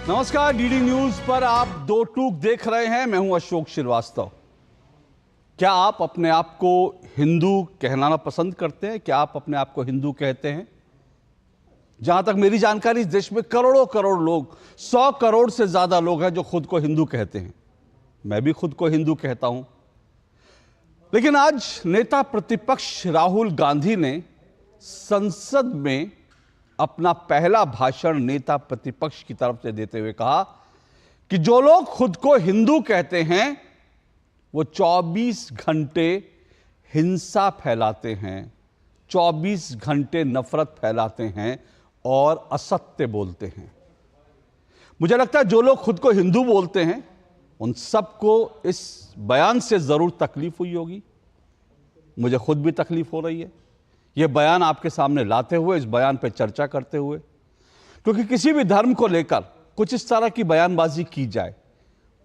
नमस्कार, DD news पर आप दो टूक देख रहे हैं। मैं हूं अशोक श्रीवास्तव। क्या आप अपने आप को हिंदू कहलाना पसंद करते हैं? क्या आप अपने आप को हिंदू कहते हैं? जहां तक मेरी जानकारी, इस देश में करोड़ों करोड़ लोग, 100 करोड़ से ज्यादा लोग हैं जो खुद को हिंदू कहते हैं। मैं भी खुद को हिंदू कहता हूं। लेकिन आज नेता प्रतिपक्ष राहुल गांधी ने संसद में अपना पहला भाषण नेता प्रतिपक्ष की तरफ से देते हुए कहा कि जो लोग खुद को हिंदू कहते हैं वो 24 घंटे हिंसा फैलाते हैं, 24 घंटे नफरत फैलाते हैं और असत्य बोलते हैं। मुझे लगता है जो लोग खुद को हिंदू बोलते हैं उन सबको इस बयान से जरूर तकलीफ हुई होगी। मुझे खुद भी तकलीफ हो रही है यह बयान आपके सामने लाते हुए, इस बयान पर चर्चा करते हुए, क्योंकि किसी भी धर्म को लेकर कुछ इस तरह की बयानबाजी की जाए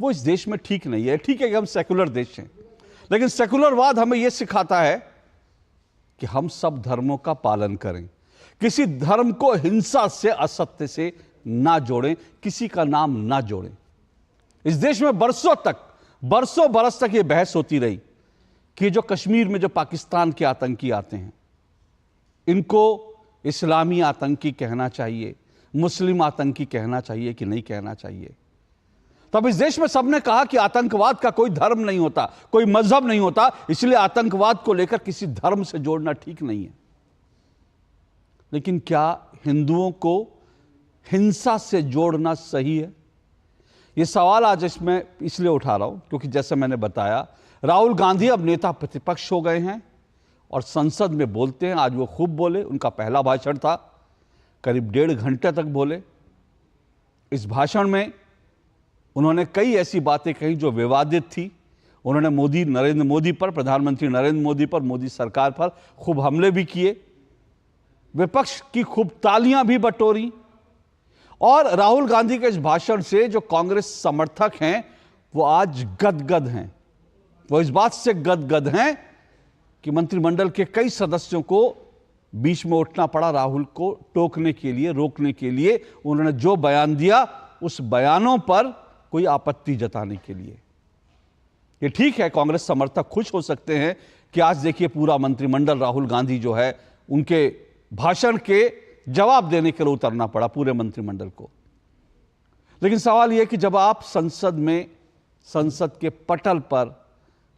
वो इस देश में ठीक नहीं है। ठीक है कि हम सेकुलर देश हैं, लेकिन सेकुलरवाद हमें यह सिखाता है कि हम सब धर्मों का पालन करें, किसी धर्म को हिंसा से, असत्य से ना जोड़ें, किसी का नाम ना जोड़ें। इस देश में बरसों बरस तक यह बहस होती रही कि जो कश्मीर में जो पाकिस्तान के आतंकी आते हैं इनको इस्लामी आतंकी कहना चाहिए, मुस्लिम आतंकी कहना चाहिए कि नहीं कहना चाहिए। तब इस देश में सबने कहा कि आतंकवाद का कोई धर्म नहीं होता, कोई मजहब नहीं होता, इसलिए आतंकवाद को लेकर किसी धर्म से जोड़ना ठीक नहीं है। लेकिन क्या हिंदुओं को हिंसा से जोड़ना सही है? यह सवाल आज इसमें इसलिए उठा रहा हूं क्योंकि जैसे मैंने बताया, राहुल गांधी अब नेता प्रतिपक्ष हो गए हैं और संसद में बोलते हैं। आज वो खूब बोले, उनका पहला भाषण था, करीब 1.5 घंटे तक बोले। इस भाषण में उन्होंने कई ऐसी बातें कही जो विवादित थी। उन्होंने नरेंद्र मोदी पर, प्रधानमंत्री नरेंद्र मोदी पर, मोदी सरकार पर खूब हमले भी किए, विपक्ष की खूब तालियां भी बटोरी। और राहुल गांधी के इस भाषण से जो कांग्रेस समर्थक हैं वो आज गदगद हैं। वो इस बात से गदगद हैं कि मंत्रिमंडल के कई सदस्यों को बीच में उठना पड़ा राहुल को टोकने के लिए, रोकने के लिए। उन्होंने जो बयान दिया उस बयानों पर कोई आपत्ति जताने के लिए। ये ठीक है, कांग्रेस समर्थक खुश हो सकते हैं कि आज देखिए पूरा मंत्रिमंडल राहुल गांधी जो है उनके भाषण के जवाब देने के लिए उतरना पड़ा पूरे मंत्रिमंडल को। लेकिन सवाल यह कि जब आप संसद के पटल पर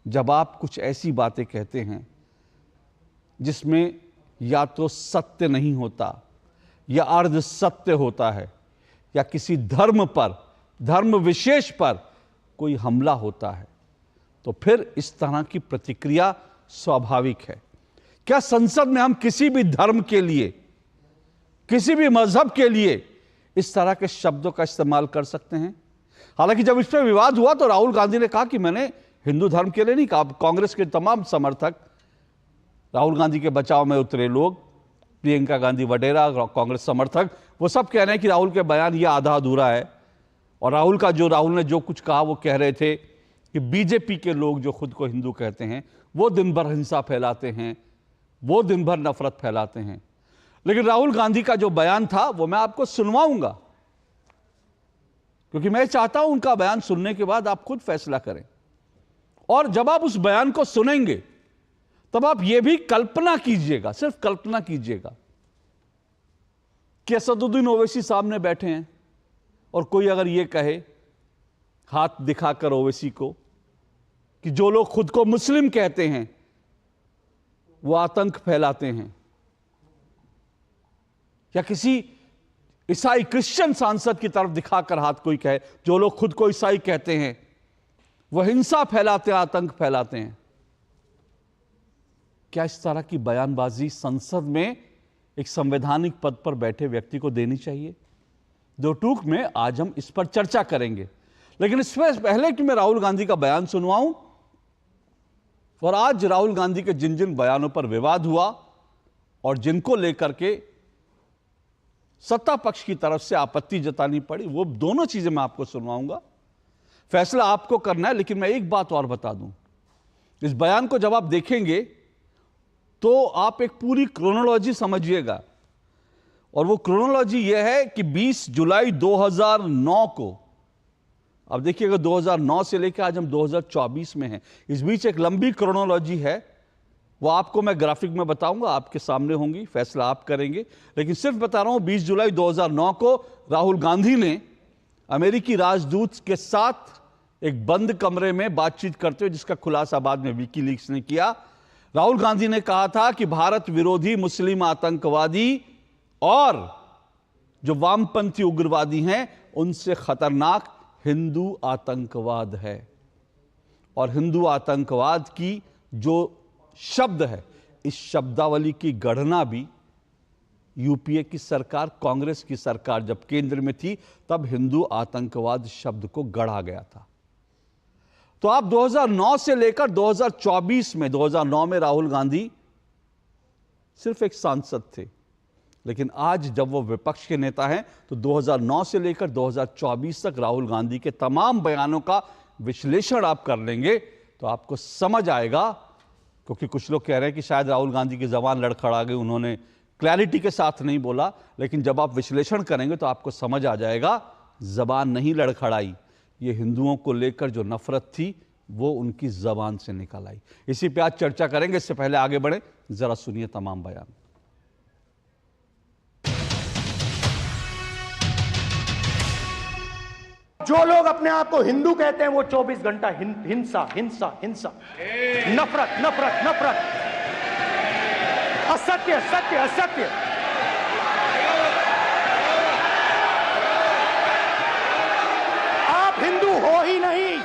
जब आप कुछ ऐसी बातें कहते हैं जिसमें या तो सत्य नहीं होता या अर्ध सत्य होता है या किसी धर्म पर, धर्म विशेष पर कोई हमला होता है, तो फिर इस तरह की प्रतिक्रिया स्वाभाविक है। क्या संसद में हम किसी भी धर्म के लिए, किसी भी मजहब के लिए इस तरह के शब्दों का इस्तेमाल कर सकते हैं? हालांकि जब इस पर विवाद हुआ तो राहुल गांधी ने कहा कि मैंने हिंदू धर्म के लिए नहीं कहा। कांग्रेस के तमाम समर्थक, राहुल गांधी के बचाव में उतरे लोग, प्रियंका गांधी वडेरा, कांग्रेस समर्थक, वो सब कह रहे हैं कि राहुल के बयान ये आधा अधूरा है। और राहुल ने जो कुछ कहा वो कह रहे थे कि बीजेपी के लोग जो खुद को हिंदू कहते हैं वो दिन भर हिंसा फैलाते हैं, वो दिन भर नफरत फैलाते हैं। लेकिन राहुल गांधी का जो बयान था वो मैं आपको सुनवाऊंगा, क्योंकि मैं चाहता हूं उनका बयान सुनने के बाद आप खुद फैसला करें। और जब आप उस बयान को सुनेंगे तब आप यह भी कल्पना कीजिएगा, सिर्फ कल्पना कीजिएगा कि असदुद्दीन ओवैसी सामने बैठे हैं और कोई अगर यह कहे, हाथ दिखाकर ओवैसी को, कि जो लोग खुद को मुस्लिम कहते हैं वो आतंक फैलाते हैं, या किसी ईसाई क्रिश्चियन सांसद की तरफ दिखाकर हाथ कोई कहे, जो लोग खुद को ईसाई कहते हैं वो हिंसा फैलाते हैं, आतंक फैलाते हैं। क्या इस तरह की बयानबाजी संसद में एक संवैधानिक पद पर बैठे व्यक्ति को देनी चाहिए? दो टूक में आज हम इस पर चर्चा करेंगे। लेकिन इससे पहले कि मैं राहुल गांधी का बयान सुनवाऊं, और आज राहुल गांधी के जिन जिन बयानों पर विवाद हुआ और जिनको लेकर के सत्ता पक्ष की तरफ से आपत्ति जतानी पड़ी, वो दोनों चीजें मैं आपको सुनवाऊंगा। फैसला आपको करना है। लेकिन मैं एक बात और बता दूं, इस बयान को जब आप देखेंगे तो आप एक पूरी क्रोनोलॉजी समझिएगा। और वो क्रोनोलॉजी यह है कि 20 जुलाई 2009 को, अब देखिएगा 2009 से लेकर आज हम 2024 में हैं, इस बीच एक लंबी क्रोनोलॉजी है, वो आपको मैं ग्राफिक में बताऊंगा, आपके सामने होंगी, फैसला आप करेंगे। लेकिन सिर्फ बता रहा हूं 20 जुलाई 2009 को राहुल गांधी ने अमेरिकी राजदूत के साथ एक बंद कमरे में बातचीत करते हुए, जिसका खुलासा बाद में विकीलीक्स ने किया, राहुल गांधी ने कहा था कि भारत विरोधी मुस्लिम आतंकवादी और जो वामपंथी उग्रवादी हैं उनसे खतरनाक हिंदू आतंकवाद है। और हिंदू आतंकवाद की जो शब्द है, इस शब्दावली की गणना भी यूपीए की सरकार, कांग्रेस की सरकार जब केंद्र में थी, तब हिंदू आतंकवाद शब्द को गढ़ा गया था। तो आप 2009 से लेकर 2024 में, 2009 में राहुल गांधी सिर्फ एक सांसद थे, लेकिन आज जब वो विपक्ष के नेता हैं तो 2009 से लेकर 2024 तक राहुल गांधी के तमाम बयानों का विश्लेषण आप कर लेंगे तो आपको समझ आएगा। क्योंकि कुछ लोग कह रहे हैं कि शायद राहुल गांधी की जबान लड़खड़ा गई, उन्होंने क्लैरिटी के साथ नहीं बोला, लेकिन जब आप विश्लेषण करेंगे तो आपको समझ आ जाएगा जबान नहीं लड़खड़ाई, ये हिंदुओं को लेकर जो नफरत थी वो उनकी जबान से निकल आई। इसी पे आज चर्चा करेंगे। इससे पहले आगे बढ़े, जरा सुनिए तमाम बयान। जो लोग अपने आप को हिंदू कहते हैं वो 24 घंटा हिंसा हिंसा हिंसा, नफरत नफरत नफरत, असत्य सत्य असत्य। आप हिंदू हो ही नहीं।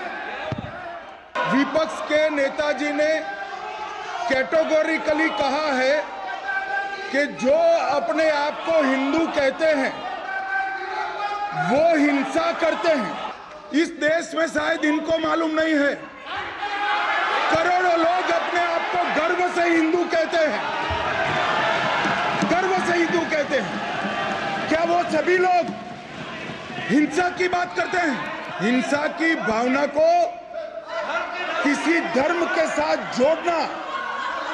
विपक्ष के नेताजी ने कैटेगोरिकली कहा है कि जो अपने आप को हिंदू कहते हैं वो हिंसा करते हैं। इस देश में शायद इनको मालूम नहीं है, करोड़ों लोग अपने आप को गर्व से हिंदू कहते हैं, गर्व से हिंदू कहते हैं। क्या वो सभी लोग हिंसा की बात करते हैं? हिंसा की भावना को किसी धर्म के साथ जोड़ना,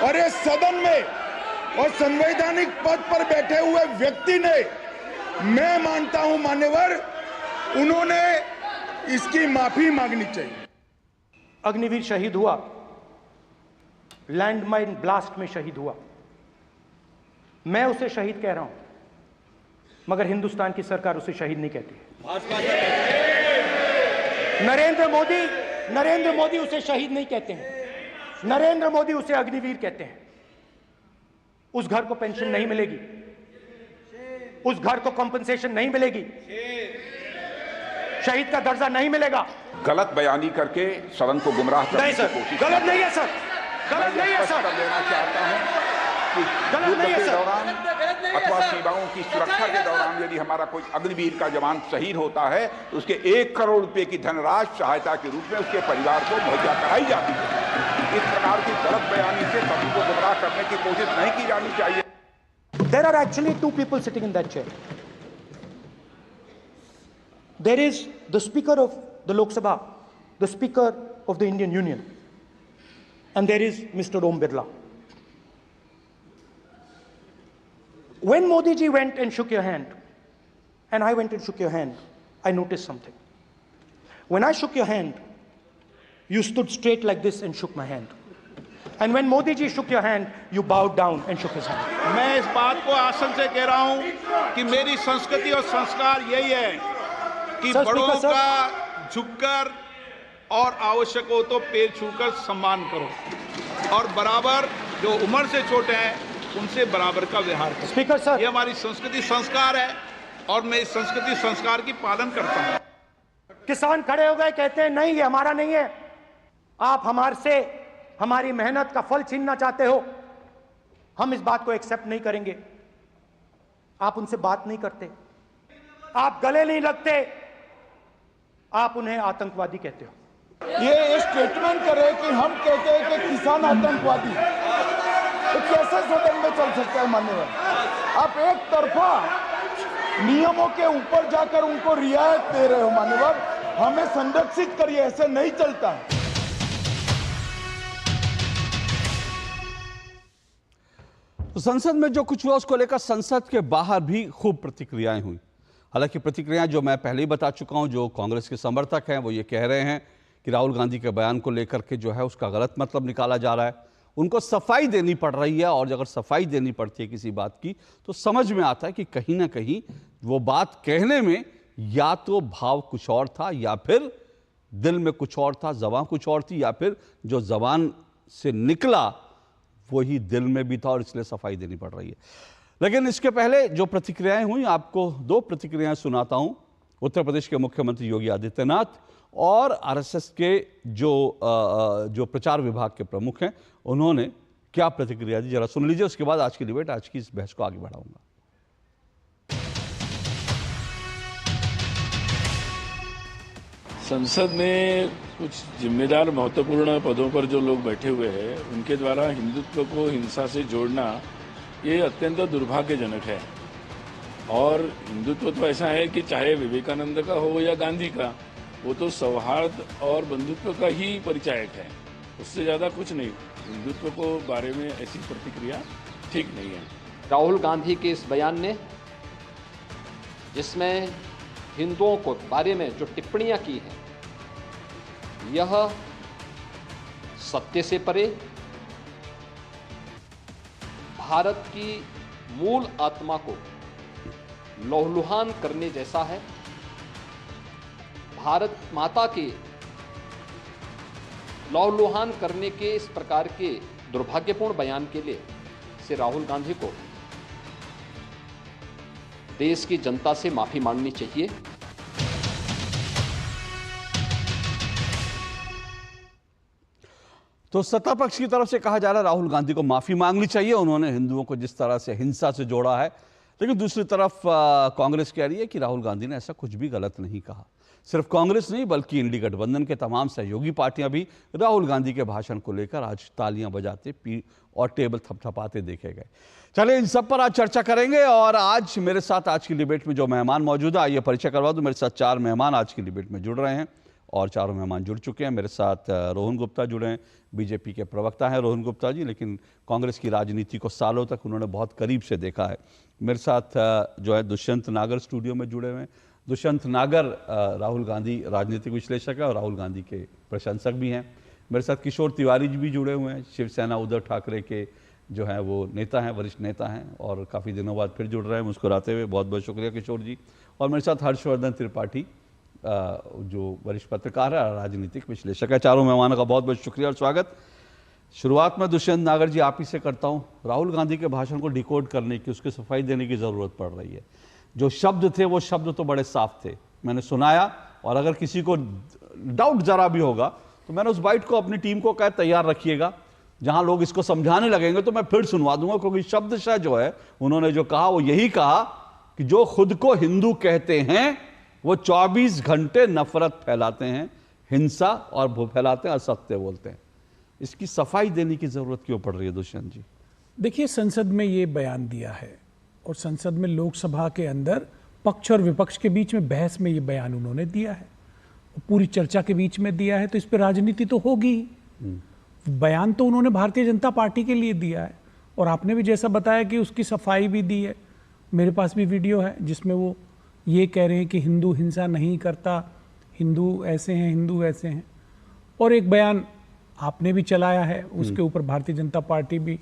और इस सदन में और संवैधानिक पद पर बैठे हुए व्यक्ति ने, मैं मानता हूं मान्यवर, उन्होंने इसकी माफी मांगनी चाहिए। अग्निवीर शहीद हुआ, लैंडमाइन ब्लास्ट में शहीद हुआ, मैं उसे शहीद कह रहा हूं, मगर हिंदुस्तान की सरकार उसे शहीद नहीं कहती। नरेंद्र मोदी उसे शहीद नहीं कहते हैं, नरेंद्र मोदी उसे अग्निवीर कहते हैं। उस घर को पेंशन नहीं मिलेगी, उस घर को कंपनसेशन नहीं मिलेगी, शहीद का दर्जा नहीं मिलेगा। गलत बयानी करके सदन को गुमराह करने की कोशिश, गलत नहीं है सर, गलत नहीं है सर, लेना चाहता हूं कि गलत नहीं है के सर। दौरान अथवा सीमाओं की सुरक्षा के दौरान यदि हमारा कोई अग्निवीर का जवान शहीद होता है तो उसके 1 करोड़ रुपए की धनराशि सहायता के रूप में उसके परिवार को मुहैया कराई जाती है। इस प्रकार की गलत बयानी से सभी को गुमराह करने की कोशिश नहीं की जानी चाहिए। There are actually 2 people sitting in that chair. There is the Speaker of the Lok Sabha, the Speaker of the Indian Union, and there is Mr. Om Birla. When Modi ji went and shook your hand, and I went and shook your hand, I noticed something. When I shook your hand, you stood straight like this and shook my hand. And when Modi ji shook your hand, you bowed down and shook his hand. मैं इस बात को आसन से कह रहा हूं कि मेरी संस्कृति और संस्कार यही है कि सर, बड़ों स्पीकर, का झुककर और आवश्यक हो तो पैर छूकर सम्मान करो, और बराबर जो उम्र से छोटे हैं उनसे बराबर का व्यवहार करो। स्पीकर सर, ये हमारी संस्कृति संस्कार है और मैं इस संस्कृति संस्कार की पालन करता हूं। किसान खड़े हो गए, कहते हैं नहीं ये हमारा नहीं है, आप हमारे से हमारी मेहनत का फल छीनना चाहते हो, हम इस बात को एक्सेप्ट नहीं करेंगे। आप उनसे बात नहीं करते, आप गले नहीं लगते, आप उन्हें आतंकवादी कहते हो। ये स्टेटमेंट करे कि हम कहते हैं कि किसान आतंकवादी, तो कैसे सदन में चल सकता है मान्यवर? आप एक तरफा नियमों के ऊपर जाकर उनको रियायत दे रहे हो मान्यवर, हमें संरक्षित करिए, ऐसे नहीं चलता है। तो संसद में जो कुछ हुआ उसको लेकर संसद के बाहर भी खूब प्रतिक्रियाएं हुई। हालांकि प्रतिक्रियाएं जो मैं पहले ही बता चुका हूं, जो कांग्रेस के समर्थक हैं वो ये कह रहे हैं कि राहुल गांधी के बयान को लेकर के जो है उसका गलत मतलब निकाला जा रहा है, उनको सफाई देनी पड़ रही है। और अगर सफाई देनी पड़ती है किसी बात की तो समझ में आता है कि कहीं ना कहीं वो बात कहने में या तो भाव कुछ और था या फिर दिल में कुछ और था, ज़बान कुछ और थी, या फिर जो ज़बान से निकला वही दिल में भी था और इसलिए सफाई देनी पड़ रही है। लेकिन इसके पहले जो प्रतिक्रियाएं हुई, आपको दो प्रतिक्रियाएं सुनाता हूं। उत्तर प्रदेश के मुख्यमंत्री योगी आदित्यनाथ और आरएसएस के जो प्रचार विभाग के प्रमुख हैं, उन्होंने क्या प्रतिक्रिया दी, जरा सुन लीजिए। उसके बाद आज की डिबेट, आज की इस बहस को आगे बढ़ाऊंगा। संसद में कुछ जिम्मेदार महत्वपूर्ण पदों पर जो लोग बैठे हुए हैं, उनके द्वारा हिंदुत्व को हिंसा से जोड़ना ये अत्यंत दुर्भाग्यजनक है। और हिंदुत्व तो ऐसा है कि चाहे विवेकानंद का हो या गांधी का, वो तो सौहार्द और बंधुत्व का ही परिचायक है, उससे ज़्यादा कुछ नहीं। हिंदुत्व को बारे में ऐसी प्रतिक्रिया ठीक नहीं है। राहुल गांधी के इस बयान ने, जिसमें हिंदुओं को बारे में जो टिप्पणियां की हैं, यह सत्य से परे भारत की मूल आत्मा को लहूलुहान करने जैसा है। भारत माता के लहूलुहान करने के इस प्रकार के दुर्भाग्यपूर्ण बयान के लिए से राहुल गांधी को देश की जनता से माफी मांगनी चाहिए। तो सत्ता पक्ष की तरफ से कहा जा रहा है राहुल गांधी को माफी मांगनी चाहिए, उन्होंने हिंदुओं को जिस तरह से हिंसा से जोड़ा है। लेकिन दूसरी तरफ कांग्रेस कह रही है कि राहुल गांधी ने ऐसा कुछ भी गलत नहीं कहा। सिर्फ कांग्रेस नहीं बल्कि इंडी गठबंधन के तमाम सहयोगी पार्टियां भी राहुल गांधी के भाषण को लेकर आज तालियां बजाते और टेबल थपथपाते देखे गए। चलिए, इन सब पर आज चर्चा करेंगे। और आज मेरे साथ आज की डिबेट में जो मेहमान मौजूद है, आइए परिचय करवा दूं। मेरे साथ चार मेहमान आज की डिबेट में जुड़ रहे हैं और चारों मेहमान जुड़ चुके हैं। मेरे साथ रोहन गुप्ता जुड़े हैं, बीजेपी के प्रवक्ता हैं रोहन गुप्ता जी, लेकिन कांग्रेस की राजनीति को सालों तक उन्होंने बहुत करीब से देखा है। मेरे साथ जो है दुष्यंत नागर स्टूडियो में जुड़े हुए हैं। दुष्यंत नागर राहुल गांधी राजनीतिक विश्लेषक है और राहुल गांधी के प्रशंसक भी हैं। मेरे साथ किशोर तिवारी जी भी जुड़े हुए हैं, शिवसेना उद्धव ठाकरे के जो हैं वो नेता हैं, वरिष्ठ नेता हैं और काफ़ी दिनों बाद फिर जुड़ रहे हैं मुस्कुराते हुए। बहुत बहुत शुक्रिया किशोर जी। और मेरे साथ हर्षवर्धन त्रिपाठी जो वरिष्ठ पत्रकार है, राजनीतिक विश्लेषक है। चारों मेहमानों का बहुत बहुत शुक्रिया और स्वागत। शुरुआत में दुष्यंत नागर जी आप ही से करता हूँ। राहुल गांधी के भाषण को डिकोड करने की, उसकी सफाई देने की ज़रूरत पड़ रही है। जो शब्द थे वो शब्द तो बड़े साफ थे, मैंने सुनाया, और अगर किसी को डाउट जरा भी होगा तो मैंने उस बाइट को अपनी टीम को कहा तैयार रखिएगा, जहां लोग इसको समझाने लगेंगे तो मैं फिर सुनवा दूंगा। क्योंकि शब्दशः जो है उन्होंने जो कहा वो यही कहा कि जो खुद को हिंदू कहते हैं वो 24 घंटे नफरत फैलाते हैं, हिंसा और वो फैलाते हैं, असत्य बोलते हैं। इसकी सफाई देने की जरूरत क्यों पड़ रही है दुष्यंत जी? देखिए, संसद में ये बयान दिया है और संसद में लोकसभा के अंदर पक्ष और विपक्ष के बीच में बहस में ये बयान उन्होंने दिया है, पूरी चर्चा के बीच में दिया है, तो इस पर राजनीति तो होगी। बयान तो उन्होंने भारतीय जनता पार्टी के लिए दिया है और आपने भी जैसा बताया कि उसकी सफाई भी दी है। मेरे पास भी वीडियो है जिसमें वो ये कह रहे हैं कि हिंदू हिंसा नहीं करता, हिंदू ऐसे हैं, हिंदू ऐसे हैं। और एक बयान आपने भी चलाया है, उसके ऊपर भारतीय जनता पार्टी भी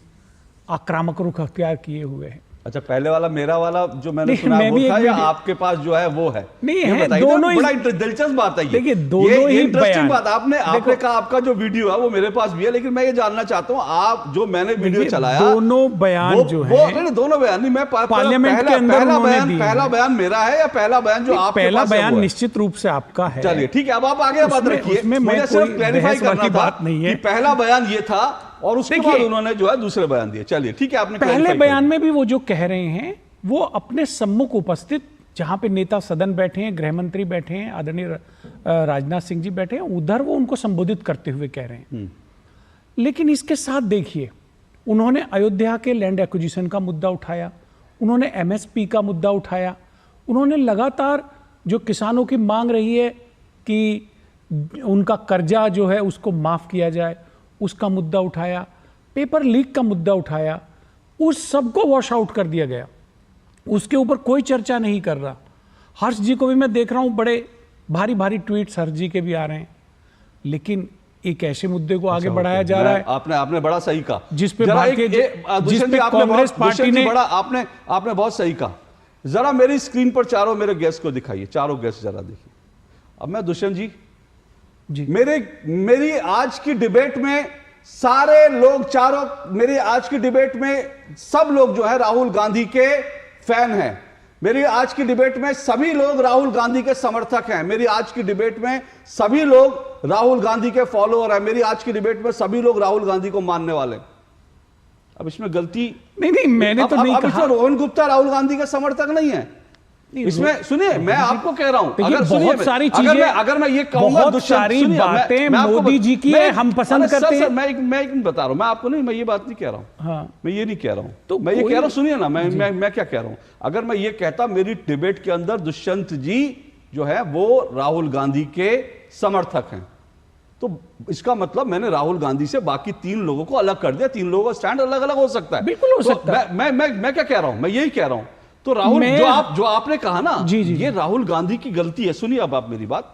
आक्रामक रुख अख्तियार किए हुए हैं। अच्छा, पहले वाला मेरा वाला जो मैंने सुना वो था या आपके पास जो है वो है? नहीं है, दोनों ही। बड़ा दिलचस्प बात है ये। देखिए, दोनों ही इंटरेस्टिंग बात आपने कहा। आपका जो वीडियो है वो मेरे पास भी है, लेकिन मैं ये जानना चाहता हूँ आप जो मैंने वीडियो चलाया, दोनों बयान जो है, दोनों बयान नहीं, मैं पार्लियामेंट के अंदर पहला बयान मेरा है या पहला बयान जो आप? पहला बयान निश्चित रूप से आपका है। चलिए ठीक है, अब आप आगे बात रखिए। मुझे सिर्फ क्लैरिफाई करना था कि पहला बयान ये था और उसके बाद उन्होंने जो है दूसरे बयान दिए। चलिए ठीक है, आपने पहले बयान में भी वो जो कह रहे हैं वो अपने सम्मुख उपस्थित, जहां पे नेता सदन बैठे हैं, गृह मंत्री बैठे हैं, आदरणीय राजनाथ सिंह जी बैठे हैं, उधर वो उनको संबोधित करते हुए कह रहे हैं। लेकिन इसके साथ देखिए, उन्होंने अयोध्या के लैंड एक्विजिशन का मुद्दा उठाया, उन्होंने एमएसपी का मुद्दा उठाया, उन्होंने लगातार जो किसानों की मांग रही है कि उनका कर्जा जो है उसको माफ किया जाए, उसका मुद्दा उठाया, पेपर लीक का मुद्दा उठाया, उस सबको वॉश आउट कर दिया गया, उसके ऊपर कोई चर्चा नहीं कर रहा। हर्ष जी को भी मैं देख रहा हूं, बड़े भारी भारी ट्वीट्स हर्ष जी के भी आ रहे हैं, लेकिन एक ऐसे मुद्दे को आगे बढ़ाया जा रहा है। आपने बड़ा सही कहा, जिसपे कांग्रेस पार्टी ने आपने बहुत सही कहा। जरा मेरी स्क्रीन पर चारों मेरे गेस्ट को दिखाइए, चारों गेस्ट जरा देखिए। अब मैं दुष्यंत जी मेरी आज की डिबेट में सारे लोग, चारों मेरी आज की डिबेट में सब लोग जो है राहुल गांधी के फैन हैं। मेरी आज की डिबेट में सभी लोग राहुल गांधी के समर्थक हैं। मेरी आज की डिबेट में सभी लोग राहुल गांधी के फॉलोअर हैं। मेरी आज की डिबेट में सभी लोग राहुल गांधी को मानने वाले हैं। अब इसमें गलती नहीं, मैंने तो नहीं कहा। रोहन गुप्ता राहुल गांधी का समर्थक नहीं है इसमें। सुनिए, मैं आपको कह रहा हूं, अगर बहुत सारी चीजें, अगर मैं ये कहूंगा, बहुत सारी बातें मोदी जी की है, हम पसंद करते हैं। मैं एक बता रहा हूं, मैं आपको नहीं, मैं ये बात नहीं कह रहा हूं। हाँ। मैं ये नहीं कह रहा हूं, तो मैं ये कह रहा हूं, सुनिए ना, मैं क्या कह रहा हूं। अगर मैं ये कहता मेरी डिबेट के अंदर दुष्यंत जी जो है वो राहुल गांधी के समर्थक हैं, तो इसका मतलब मैंने राहुल गांधी से बाकी 3 लोगों को अलग कर दिया। 3 लोगों का स्टैंड अलग अलग हो सकता है, बिल्कुल हो सकता है। मैं क्या कह रहा हूं, मैं यही कह रहा हूं। तो राहुल, जो आपने कहा ना, ये राहुल गांधी की गलती है। सुनिए अब आप मेरी बात।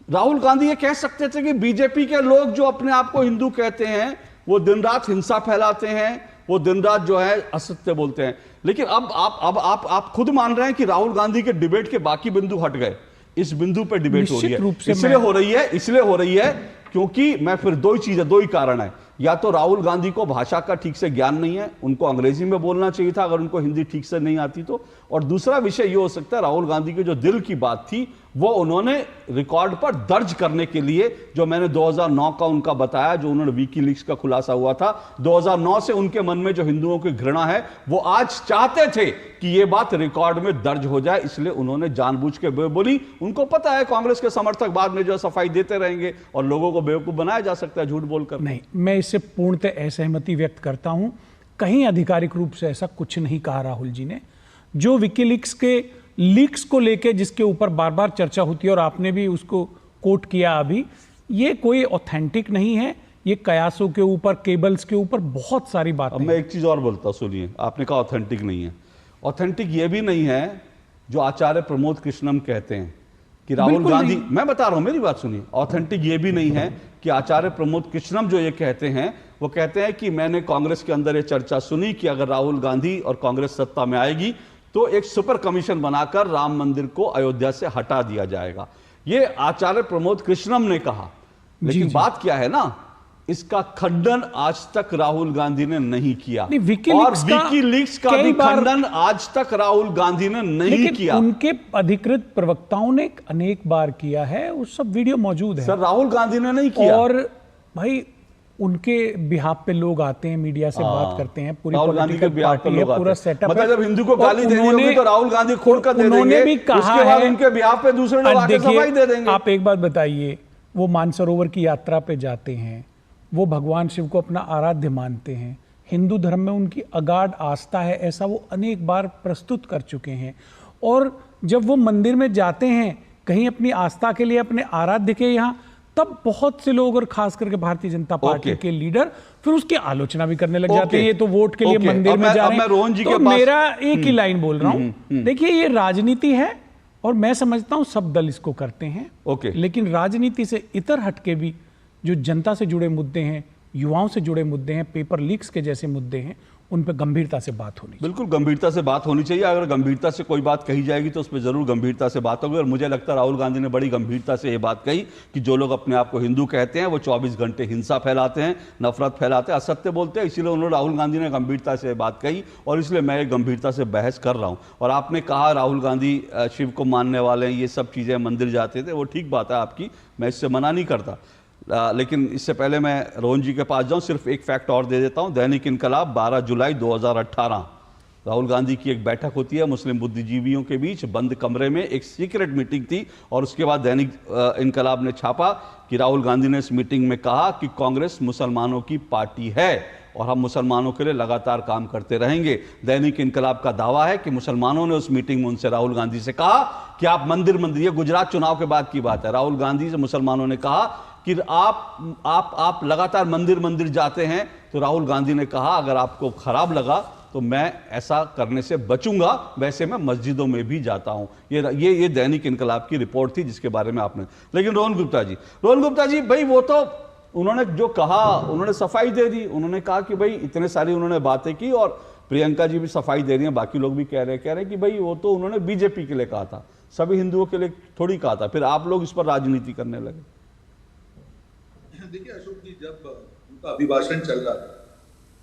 राहुल गांधी ये कह सकते थे कि बीजेपी के लोग जो अपने आप को हिंदू कहते हैं वो दिन रात हिंसा फैलाते हैं, वो दिन रात जो है असत्य बोलते हैं। लेकिन अब आप खुद मान रहे हैं कि राहुल गांधी के डिबेट के बाकी बिंदु हट गए, इस बिंदु पर डिबेट हो रही है। इसलिए हो रही है क्योंकि मैं फिर दो ही कारण है। या तो राहुल गांधी को भाषा का ठीक से ज्ञान नहीं है, उनको अंग्रेजी में बोलना चाहिए था अगर उनको हिंदी ठीक से नहीं आती तो। और दूसरा विषय यह हो सकता है, राहुल गांधी की जो दिल की बात थी वो उन्होंने रिकॉर्ड पर दर्ज करने के लिए, जो मैंने 2009 का उनका बताया, जो उन्होंने विकीलीक्स का खुलासा हुआ था 2009 से, उनके मन में जो हिंदुओं की घृणा है वो आज चाहते थे कि ये बात रिकॉर्ड में दर्ज हो जाए, इसलिए उन्होंने जानबूझ के बोली। उनको पता है कांग्रेस के समर्थक बाद में जो सफाई देते रहेंगे और लोगों को बेवकूफ बनाया जा सकता है झूठ बोलकर। नहीं, मैं इससे पूर्णतः असहमति व्यक्त करता हूं। कहीं आधिकारिक रूप से ऐसा कुछ नहीं कहा राहुल जी ने। जो विकीलीक्स के लीक्स को लेके जिसके ऊपर बार बार चर्चा होती है और आपने भी उसको कोट किया अभी, ये कोई ऑथेंटिक नहीं है। ये कयासों के ऊपर, केबल्स के ऊपर बहुत सारी बातें। अब मैं एक चीज और बोलता, सुनिए। आपने कहा ऑथेंटिक नहीं है। ऑथेंटिक ये भी नहीं है जो आचार्य प्रमोद कृष्णम कहते हैं कि राहुल गांधी, मैं बता रहा हूं, मेरी बात सुनिए। ऑथेंटिक ये भी नहीं है कि आचार्य प्रमोद कृष्णम जो ये कहते हैं, वो कहते हैं कि मैंने कांग्रेस के अंदर ये चर्चा सुनी कि अगर राहुल गांधी और कांग्रेस सत्ता में आएगी तो एक सुपर कमीशन बनाकर राम मंदिर को अयोध्या से हटा दिया जाएगा। ये आचार्य प्रमोद कृष्णम ने कहा। लेकिन बात क्या है ना, इसका खंडन आज तक राहुल गांधी ने नहीं किया, और विकीलीक्स का भी खंडन आज तक राहुल गांधी ने नहीं किया। उनके अधिकृत प्रवक्ताओं ने अनेक बार किया है, वो सब वीडियो मौजूद है। सर, राहुल गांधी ने नहीं किया। और भाई उनके बिहाफ पे लोग आते हैं, मीडिया से बात करते हैं, पूरी पॉलिटिकल पार्टी है, पूरा सेटअप है। मतलब जब हिंदू को गाली देनी होगी तो राहुल गांधी खुद कर दे देंगे, भी कहा उसके बाद उनके बिहाफ पे दूसरे लोग आके सफाई दे देंगे। आप एक बात बताइए, वो मानसरोवर की यात्रा पे जाते हैं, वो भगवान शिव को अपना आराध्य मानते हैं, हिंदू धर्म में उनकी अगाध आस्था है, ऐसा वो अनेक बार प्रस्तुत कर चुके हैं। और जब वो मंदिर में जाते हैं कहीं अपनी आस्था के लिए, अपने आराध्य के यहाँ, तब बहुत से लोग और खास करके भारतीय जनता पार्टी के लीडर फिर उसकी आलोचना भी करने लग जाते हैं। ये तो वोट के लिए मंदिर में जा रहे हैं। तो मेरा एक ही लाइन बोल रहा हूं, देखिए ये राजनीति है और मैं समझता हूं सब दल इसको करते हैं, लेकिन राजनीति से इतर हटके भी जो जनता से जुड़े मुद्दे हैं, युवाओं से जुड़े मुद्दे हैं, पेपर लीक्स के जैसे मुद्दे हैं, उन पर गंभीरता से बात होनी चाहिए। बिल्कुल गंभीरता से बात होनी चाहिए। अगर गंभीरता से कोई बात कही जाएगी तो उस पर जरूर गंभीरता से बात होगी। और मुझे लगता है राहुल गांधी ने बड़ी गंभीरता से ये बात कही कि जो लोग अपने आप को हिंदू कहते हैं वो 24 घंटे हिंसा फैलाते हैं, नफरत फैलाते हैं, असत्य बोलते हैं। इसीलिए उन्होंने, राहुल गांधी ने गंभीरता से बात कही और इसलिए मैं एक गंभीरता से बहस कर रहा हूँ। और आपने कहा राहुल गांधी शिव को मानने वाले हैं, ये सब चीज़ें, मंदिर जाते थे, वो ठीक बात है आपकी, मैं इससे मना नहीं करता। लेकिन इससे पहले मैं रोहन जी के पास जाऊं, सिर्फ एक फैक्ट और दे देता हूं। दैनिक इनकलाब 12 जुलाई 2018, राहुल गांधी की एक बैठक होती है मुस्लिम बुद्धिजीवियों के बीच, बंद कमरे में एक सीक्रेट मीटिंग थी। और उसके बाद दैनिक इनकलाब ने छापा कि राहुल गांधी ने इस मीटिंग में कहा कि कांग्रेस मुसलमानों की पार्टी है और हम मुसलमानों के लिए लगातार काम करते रहेंगे। दैनिक इनकलाब का दावा है कि मुसलमानों ने उस मीटिंग में उनसे, राहुल गांधी से कहा कि आप मंदिर, ये गुजरात चुनाव के बाद की बात है, राहुल गांधी से मुसलमानों ने कहा कि आप लगातार मंदिर जाते हैं। तो राहुल गांधी ने कहा अगर आपको खराब लगा तो तो मैं ऐसा करने से बचूंगा। वैसे मैं मस्जिदों में भी जाता हूं। ये दैनिक इनकलाब की रिपोर्ट थी जिसके बारे में आपने। लेकिन रोहन गुप्ता जी भाई, वो तो उन्होंने जो कहा उन्होंने सफाई दे दी। उन्होंने कहा कि भाई इतने सारी उन्होंने बातें की, और प्रियंका जी भी सफाई दे रही हैं, बाकी लोग भी कह रहे हैं कि भाई वो तो उन्होंने बीजेपी के लिए कहा था, सभी हिंदुओं के लिए थोड़ी कहा था। फिर आप लोग इस पर राजनीति करने लगे। देखिए अशोक जी, जब उनका अभिभाषण चल रहा था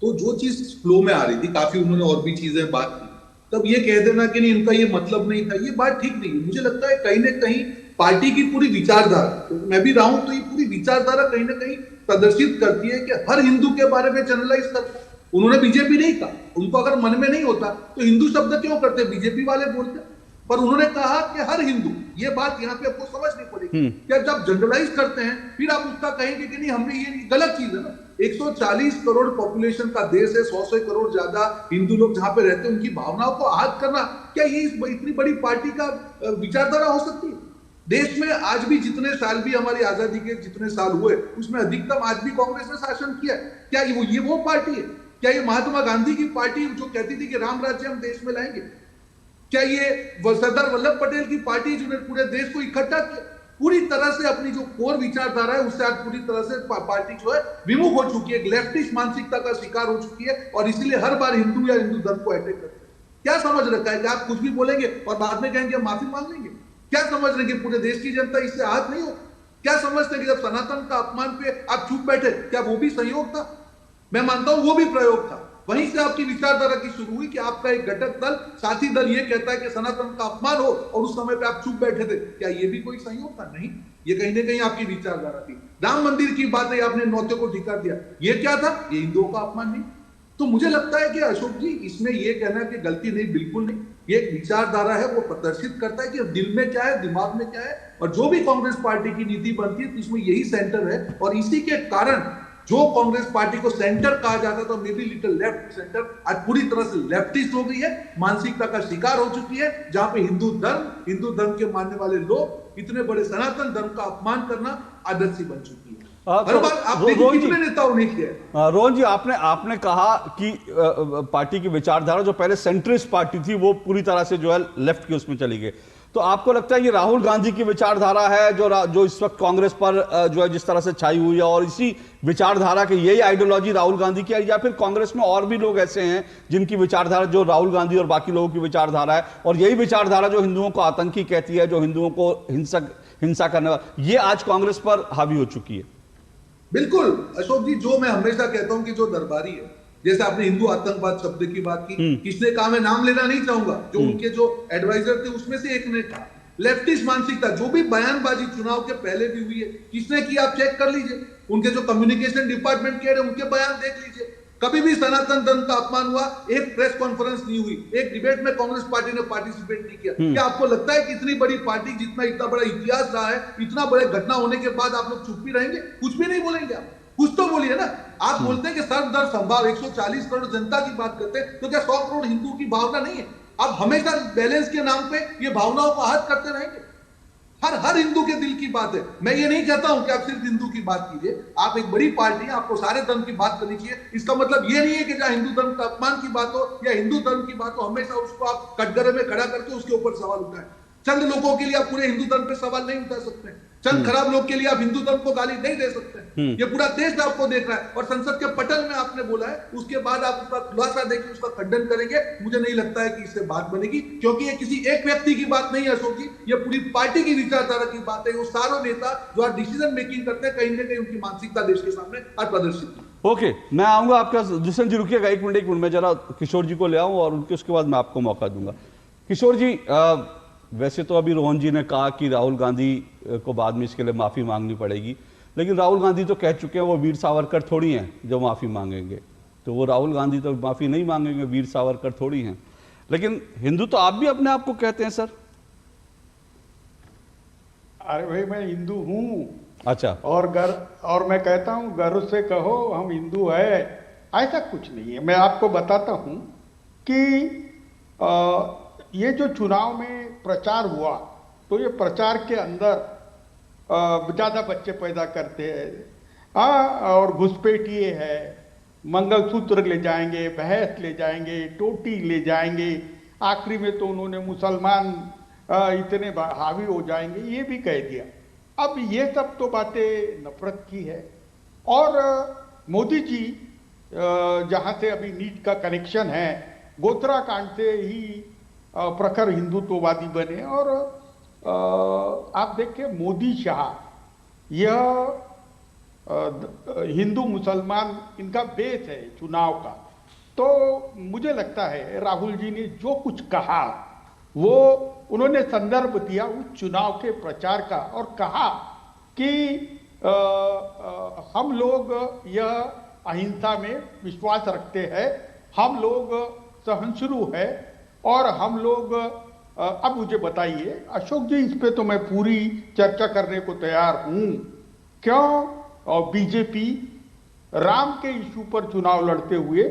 तो जो चीज फ्लो में आ रही थी, काफी उन्होंने और भी चीजें बात की, तब ये कह देना कि नहीं इनका ये मतलब नहीं था, ये बात ठीक नहीं। मुझे लगता है कहीं ना कहीं पार्टी की पूरी विचारधारा, तो मैं भी रहा हूं, तो ये पूरी विचारधारा कहीं ना कहीं प्रदर्शित करती है कि हर हिंदू के बारे में चैनलाइज करता। उन्होंने बीजेपी नहीं कहा, उनको अगर मन में नहीं होता तो हिंदू शब्द क्यों करते, बीजेपी वाले बोलते। पर उन्होंने कहा कि हर हिंदू, ये बात यहाँ पे आपको समझनी पड़ेगी। क्या जब जनरलाइज करते हैं फिर आप उसका कहेंगे कि नहीं हमने, ये गलत चीज है ना। 140 करोड़ पॉपुलेशन का देश है, 100 करोड़ ज्यादा हिंदू लोग जहां पे रहते हैं, उनकी भावनाओं को आहत करना, क्या ये इतनी बड़ी पार्टी का विचारधारा हो सकती है? देश में आज भी जितने साल भी हमारी आजादी के जितने साल हुए, उसमें अधिकतम आज भी कांग्रेस ने शासन किया। क्या ये वो पार्टी है? क्या ये महात्मा गांधी की पार्टी जो कहती थी कि राम राज्य हम देश में लाएंगे? क्या ये सरदार वल्लभ पटेल की पार्टी जिन्होंने पूरे देश को इकट्ठा किया? पूरी तरह से अपनी जो कोर विचारधारा है उससे आज पूरी तरह से पार्टी जो है विमुख हो चुकी है, ग्लेफ्टिस्ट मानसिकता का शिकार हो चुकी है, और इसीलिए हर बार हिंदू या हिंदू धर्म को अटैक करते हैं। क्या समझ रखा है कि आप कुछ भी बोलेंगे और बाद में कहेंगे माफी मांग लेंगे? क्या समझ रहे कि पूरे देश की जनता इससे आहत नहीं हो? क्या समझते कि जब सनातन का अपमान पे आप चुप बैठे, क्या वो भी संयोग था? मैं मानता हूं वो भी प्रयोग था। वहीं से आपकी विचारधारा की शुरू हुई कि आपका एक घटक दल, साथी दल ये कहता है कि सनातन का अपमान हो, और उस समय पे आप चुप बैठे थे। क्या ये भी कोई संयोग था? नहीं, ये कहीं ना कहीं आपकी विचारधारा थी। राम मंदिर की बात है, आपने नौते को धिक्कार दिया, ये क्या था? ये हिंदुओं का अपमान नहीं। तो मुझे लगता है कि अशोक जी, इसमें ये कहना कि गलती नहीं, बिल्कुल नहीं। ये एक विचारधारा है, वो प्रदर्शित करता है कि दिल में क्या है, दिमाग में क्या है, और जो भी कांग्रेस पार्टी की नीति बनती है तो इसमें यही सेंटर है। और इसी के कारण जो कांग्रेस पार्टी को सेंटर कहा जाता था, may be little left centre, आज पूरी तरह से लेफ्टिस्ट हो गई है, मानसिकता का शिकार हो चुकी है, जहां पे हिंदू धर्म के मानने वाले लोग इतने बड़े सनातन धर्म का अपमान करना आदत सी बन चुकी है। हर बार आप कितने नेताओं ने किया। रोहन जी, आपने कहा कि पार्टी की विचारधारा जो पहले सेंट्रिस्ट पार्टी थी वो पूरी तरह से जो है लेफ्ट की उसमें चली गई। तो आपको लगता है ये राहुल गांधी की विचारधारा है जो इस वक्त कांग्रेस पर जो है जिस तरह से छाई हुई है, और इसी विचारधारा की यही आइडियोलॉजी राहुल गांधी की है, या फिर कांग्रेस में और भी लोग ऐसे हैं जिनकी विचारधारा जो राहुल गांधी और बाकी लोगों की विचारधारा है, और यही विचारधारा जो हिंदुओं को आतंकी कहती है, जो हिंदुओं को हिंसा करने वाला, ये आज कांग्रेस पर हावी हो चुकी है? बिल्कुल अशोक जी, जो मैं हमेशा कहता हूं कि जो दरबारी है, जैसे आपने हिंदू आतंकवाद शब्द की बात की, किसने कहा, मैं नाम लेना नहीं चाहूंगा, जो उनके जो एडवाइजर थे उसमें से एक ने कहा। लेफ्टिस्ट मानसिकता, जो भी बयानबाजी चुनाव के पहले भी हुई है, किसने की आप चेक कर लीजिए, उनके जो कम्युनिकेशन डिपार्टमेंट के उनके बयान देख लीजिए। कभी भी सनातन धर्म का अपमान हुआ, एक प्रेस कॉन्फ्रेंस नहीं हुई, एक डिबेट में कांग्रेस पार्टी ने पार्टिसिपेट नहीं किया। क्या आपको लगता है कि इतनी बड़ी पार्टी, जितना इतना बड़ा इतिहास रहा है, इतना बड़े घटना होने के बाद आप लोग चुप भी रहेंगे? कुछ भी नहीं बोलेंगे आप? कुछ तो बोलिए ना। आप बोलते हैं कि सर्व धर्म संभाव, 140 करोड़ जनता की बात करते हैं, तो क्या 100 करोड़ हिंदू की भावना नहीं है? आप हमेशा बैलेंस के नाम पे ये भावनाओं को आहत करते रहेंगे। हर हिंदू के दिल की बात है। मैं ये नहीं कहता हूं कि आप सिर्फ हिंदू की बात कीजिए, आप एक बड़ी पार्टी है, आपको सारे धर्म की बात करनी चाहिए। इसका मतलब ये नहीं है कि जहां हिंदू धर्म का अपमान की बात हो या हिंदू धर्म की बात हो, हमेशा उसको आप कटघरे में खड़ा करके उसके ऊपर सवाल उठाएं। चंद लोगों के लिए आप पूरे हिंदू धर्म पे सवाल नहीं उठा सकते, चंद खराब लोग के लिए आप हिंदू धर्म को गाली नहीं दे सकते। ये पूरा देश आपको देख रहा है, और संसद के पटल में आपने बोला है, उसके बाद आप उसका खुलासा देकर उसका खंडन करेंगे। मुझे नहीं लगता है कि इससे बात बनेगी, क्योंकि ये किसी एक व्यक्ति की बात नहीं है अशोक जी, ये पूरी पार्टी की विचारधारा की बात है। वो सारे नेता जो आज डिसीजन मेकिंग करते हैं, कहीं ना कहीं उनकी मानसिकता देश के सामने आज प्रदर्शित है। ओके, मैं आऊंगा आपका। दुष्यंत जी रुकिएगा एक मिनट, मैं जरा किशोर जी को ले आऊं, और उसके बाद मैं आपको मौका दूंगा। किशोर जी, वैसे तो अभी रोहन जी ने कहा कि राहुल गांधी को बाद में इसके लिए माफ़ी मांगनी पड़ेगी, लेकिन राहुल गांधी तो कह चुके हैं वो वीर सावरकर थोड़ी हैं जो माफ़ी मांगेंगे। तो वो राहुल गांधी तो माफ़ी नहीं मांगेंगे, वीर सावरकर थोड़ी हैं। लेकिन हिंदू तो आप भी अपने आप को कहते हैं सर। अरे भाई, मैं हिंदू हूँ। अच्छा। और मैं कहता हूँ गर्व से कहो हम हिंदू है, ऐसा कुछ नहीं है। मैं आपको बताता हूँ कि ये जो चुनाव में प्रचार हुआ, तो ये प्रचार के अंदर ज़्यादा बच्चे पैदा करते हैं और घुसपैठिए है, मंगलसूत्र ले जाएंगे, भैंस ले जाएंगे, टोटी ले जाएंगे, आखिरी में तो उन्होंने मुसलमान इतने हावी हो जाएंगे ये भी कह दिया। अब ये सब तो बातें नफरत की है। और मोदी जी जहाँ से अभी नीट का कनेक्शन है, गोत्रा कांड से ही प्रखर हिंदुत्ववादी बने। और आप देखिए मोदी शाह, यह हिंदू मुसलमान इनका बेस है चुनाव का। तो मुझे लगता है राहुल जी ने जो कुछ कहा वो उन्होंने संदर्भ दिया उस चुनाव के प्रचार का और कहा कि हम लोग यह अहिंसा में विश्वास रखते हैं, हम लोग सहिष्णु है और हम लोग अब मुझे बताइए अशोक जी, इस पे तो मैं पूरी चर्चा करने को तैयार हूं, क्यों और बीजेपी राम के इशू पर चुनाव लड़ते हुए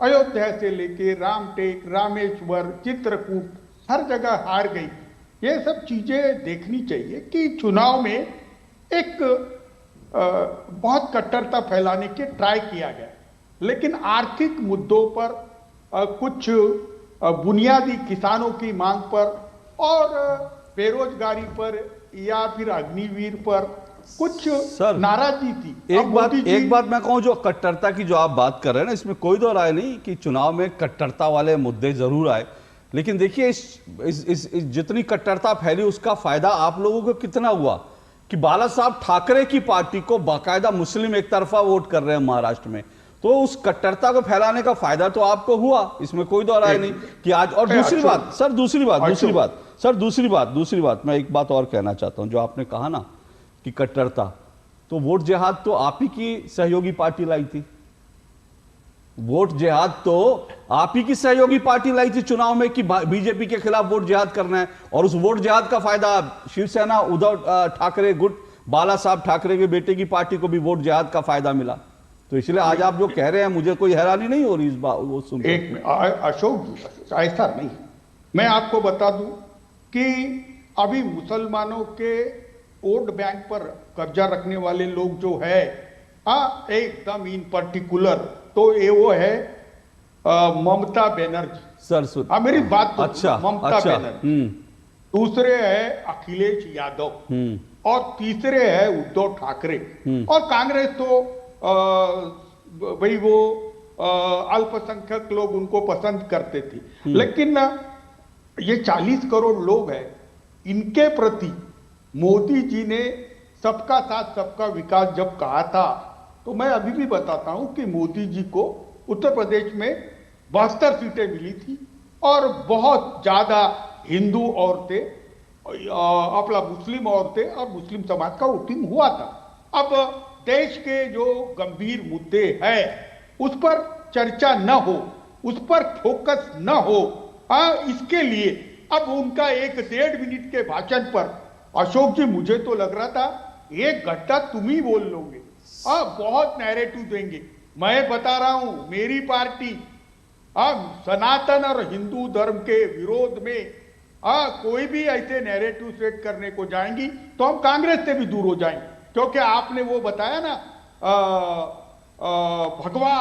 अयोध्या से लेके रामटेक, रामेश्वर, चित्रकूट हर जगह हार गई। ये सब चीजें देखनी चाहिए कि चुनाव में एक बहुत कट्टरता फैलाने के ट्राई किया गया, लेकिन आर्थिक मुद्दों पर कुछ बुनियादी किसानों की मांग पर और बेरोजगारी पर या फिर अग्निवीर पर कुछ नाराजगी थी। एक बात मैं कहूं, जो कट्टरता की जो आप बात कर रहे हैं ना, इसमें कोई दो राय नहीं कि चुनाव में कट्टरता वाले मुद्दे जरूर आए, लेकिन देखिए इस जितनी कट्टरता फैली उसका फायदा आप लोगों को कितना हुआ कि बाला साहब ठाकरे की पार्टी को बाकायदा मुस्लिम एक तरफा वोट कर रहे हैं महाराष्ट्र में, तो उस कट्टरता को फैलाने का फायदा तो आपको हुआ, इसमें कोई दो राय नहीं कि आज। और दूसरी बात मैं एक बात और कहना चाहता हूं, जो आपने कहा ना कि कट्टरता, तो वोट जिहाद तो आप ही की सहयोगी पार्टी लाई थी, वोट जिहाद तो आप ही की सहयोगी पार्टी लाई थी चुनाव में कि बीजेपी के खिलाफ वोट जिहाद करना है, और उस वोट जिहाद का फायदा शिवसेना, उद्धव ठाकरे गुट, बाला साहब ठाकरे के बेटे की पार्टी को भी वोट जिहाद का फायदा मिला। तो इसलिए आज आप जो कह रहे हैं मुझे कोई हैरानी नहीं हो रही इस बात वो सुन। अशोक जी, ऐसा नहीं, मैं आपको बता दूं कि अभी मुसलमानों के वोट बैंक पर कब्जा रखने वाले लोग जो है एकदम इन पर्टिकुलर, तो ये वो है ममता बनर्जी। सर सुन मेरी बात तो अच्छा, ममता बनर्जी, दूसरे है अखिलेश यादव और तीसरे है उद्धव ठाकरे। और कांग्रेस तो भाई वो अल्पसंख्यक लोग उनको पसंद करते थे, लेकिन ये 40 करोड़ लोग हैं, इनके प्रति मोदी जी ने सबका साथ सबका विकास जब कहा था, तो मैं अभी भी बताता हूं कि मोदी जी को उत्तर प्रदेश में 72 सीटें मिली थी और बहुत ज्यादा हिंदू औरतें, अपना मुस्लिम औरतें और मुस्लिम समाज का वोटिंग हुआ था। अब देश के जो गंभीर मुद्दे हैं उस पर चर्चा न हो, उस पर फोकस न हो, इसके लिए अब उनका 1-1.5 मिनट के भाषण पर अशोक जी मुझे तो लग रहा था एक घंटा तुम ही बोल लोगे, बहुत नैरेटिव देंगे। मैं बता रहा हूं मेरी पार्टी सनातन और हिंदू धर्म के विरोध में कोई भी ऐसे नैरेटिव सेट करने को जाएंगी तो हम कांग्रेस से भी दूर हो जाएंगे, क्योंकि आपने वो बताया ना भगवा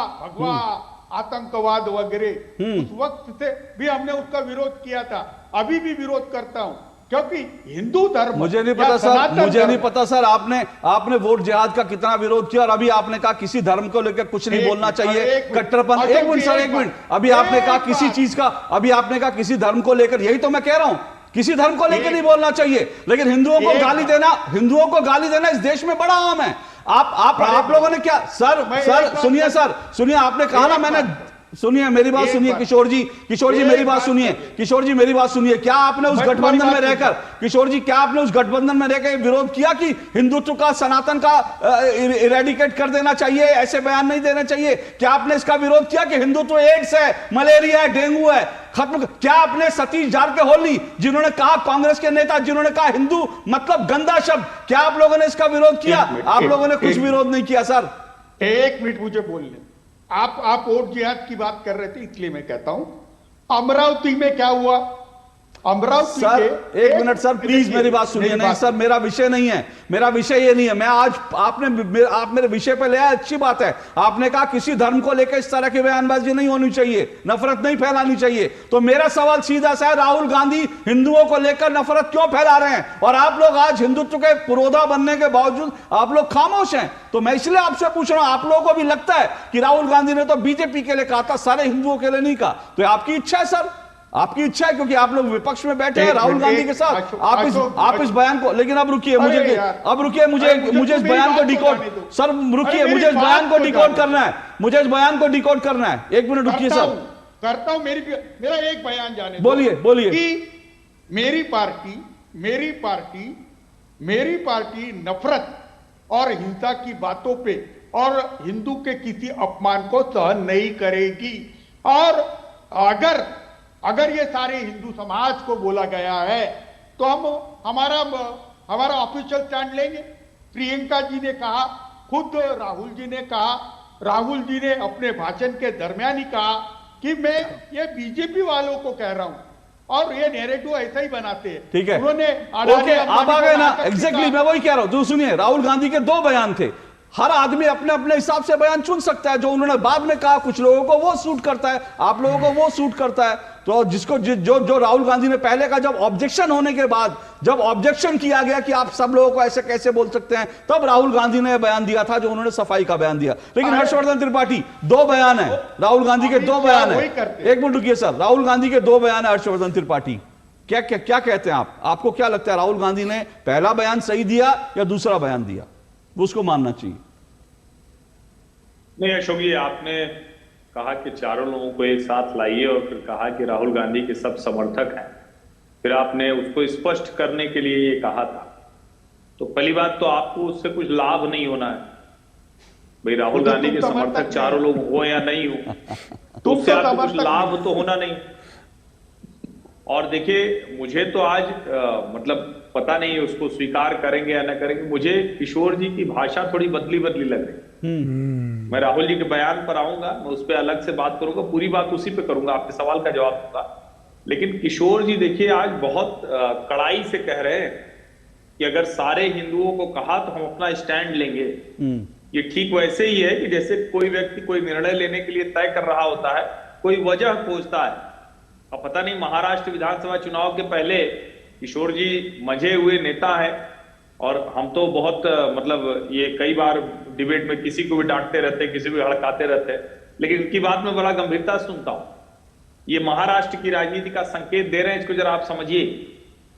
आतंकवाद वगैरह, उस वक्त से भी हमने उसका विरोध किया था, अभी भी विरोध करता हूं, क्योंकि हिंदू धर्म मुझे नहीं पता सर आपने वोट जिहाद का कितना विरोध किया, और अभी आपने कहा किसी धर्म को लेकर कुछ नहीं बोलना चाहिए, कट्टरपन। एक मिनट, अभी आपने कहा किसी चीज का, अभी आपने कहा किसी धर्म को लेकर, यही तो मैं कह रहा हूं, किसी धर्म को लेकर नहीं बोलना चाहिए, लेकिन हिंदुओं को गाली देना इस देश में बड़ा आम है। आप लोगों ने क्या सुनिए आपने कहा ना, मैंने सुनिए मेरी बात सुनिए किशोर जी मेरी बात सुनिए, क्या आपने उस गठबंधन में रहकर, किशोर जी क्या आपने उस गठबंधन में रहकर विरोध किया कि हिंदुत्व का, सनातन का इरेडिकेट कर देना चाहिए, ऐसे बयान नहीं देना चाहिए? क्या आपने इसका विरोध किया कि हिंदुत्व एड्स है, मलेरिया है, डेंगू है, खत्म? क्या आपने सतीश जारकिहोली जिन्होंने कहा, कांग्रेस के नेता जिन्होंने कहा हिंदू मतलब गंदा शब्द, क्या आप लोगों ने इसका विरोध किया? आप लोगों ने कुछ विरोध नहीं किया सर। 1 मिनट मुझे बोलने, आप वोट जिहाद की बात कर रहे थे, इसलिए मैं कहता हूं अमरावती में क्या हुआ, अमरावती सर के एक मिनट सर, प्लीज मेरी बात सुनिए। नहीं सर, मेरा विषय नहीं है, मेरा विषय ये नहीं है। मैं आज आप मेरे विषय पे ले आए, अच्छी बात है। आपने कहा किसी धर्म को लेकर इस तरह की बयानबाजी नहीं होनी चाहिए, नफरत नहीं फैलानी चाहिए। तो मेरा सवाल सीधा सा है, राहुल गांधी हिंदुओं को लेकर नफरत क्यों फैला रहे हैं? और आप लोग आज हिंदुत्व के पुरोधा बनने के बावजूद आप लोग खामोश हैं। तो मैं इसलिए आपसे पूछ रहा हूं, आप लोगों को भी लगता है कि राहुल गांधी ने तो बीजेपी के लिए कहा था, सारे हिंदुओं के लिए नहीं कहा? तो आपकी इच्छा है सर, आपकी इच्छा है, क्योंकि आप लोग विपक्ष में बैठे हैं राहुल गांधी के साथ। आप इस बयान को, लेकिन अब रुकिए, मुझे इस बयान को डिकोड, सर रुकिए, मुझे इस बयान को डिकोड करना है, मुझे इस बयान को डिकोड करना है। एक मिनट रुकिए सर, करता हूं। मेरा एक बयान जाने दो। बोलिए कि मेरी पार्टी नफरत और हिंसा की बातों पे और हिंदू के किसी अपमान को सहन नहीं करेगी। और अगर ये सारे हिंदू समाज को बोला गया है तो हम हमारा ऑफिशियल स्टैंड लेंगे। प्रियंका जी ने कहा, खुद राहुल जी ने कहा, राहुल जी ने अपने भाषण के दरमियान ही कहा कि मैं ये बीजेपी वालों को कह रहा हूं और ये नैरेटिव ऐसा ही बनाते हैं। ठीक है, उन्होंने ओके, आप आ गए ना। एग्जैक्टली मैं वही कह रहा हूं। तो सुनिए, राहुल गांधी के 2 बयान थे। हर आदमी अपने अपने हिसाब से बयान चुन सकता है। जो उन्होंने बाद में कहा, कुछ लोगों को वो सूट करता है, आप लोगों को वो सूट करता है। तो जिसको जो राहुल गांधी ने पहले का, जब ऑब्जेक्शन होने के बाद, जब ऑब्जेक्शन किया गया कि आप सब लोगों को ऐसे कैसे बोल सकते हैं, तब राहुल गांधी ने बयान दिया था, जो उन्होंने सफाई का बयान दिया। लेकिन हर्षवर्धन त्रिपाठी 2 बयान है, राहुल गांधी के 2 बयान है। एक मिनट रुकिए सर, राहुल गांधी के 2 बयान है। हर्षवर्धन त्रिपाठी क्या कहते हैं आप? आपको क्या लगता है, राहुल गांधी ने पहला बयान सही दिया या दूसरा बयान दिया? उसको मानना चाहिए। नहीं अशोक जी, आपने कहा कि चारों लोगों को एक साथ लाइए और फिर कहा कि राहुल गांधी के सब समर्थक हैं। फिर आपने उसको स्पष्ट करने के लिए ये कहा था। तो पहली बात तो आपको उससे कुछ लाभ नहीं होना है भाई, राहुल गांधी के समर्थक चारों लोग हो या नहीं हो, तो उससे आपको कुछ लाभ तो होना नहीं। और देखिए, मुझे तो आज मतलब पता नहीं उसको स्वीकार करेंगे या ना करेंगे, मुझे किशोर जी की भाषा थोड़ी बदली लग रही। मैं राहुल जी के बयान पर आऊंगा, मैं उस पर अलग से बात करूंगा, पूरी बात उसी पे करूंगा, आपके सवाल का जवाब दूंगा। लेकिन किशोर जी देखिए, आज बहुत कड़ाई से कह रहे हैं कि अगर सारे हिंदुओं को कहा तो हम अपना स्टैंड लेंगे। ये ठीक वैसे ही है कि जैसे कोई व्यक्ति कोई निर्णय लेने के लिए तय कर रहा होता है, कोई वजह खोजता है। अब पता नहीं, महाराष्ट्र विधानसभा चुनाव के पहले किशोर जी मंझे हुए नेता है और हम तो बहुत मतलब ये कई बार डिबेट में किसी को भी डांटते रहते, किसी को हड़काते रहते, लेकिन उनकी बात में बड़ा गंभीरता से सुनता हूं। ये महाराष्ट्र की राजनीति का संकेत दे रहे हैं, इसको जरा आप समझिए।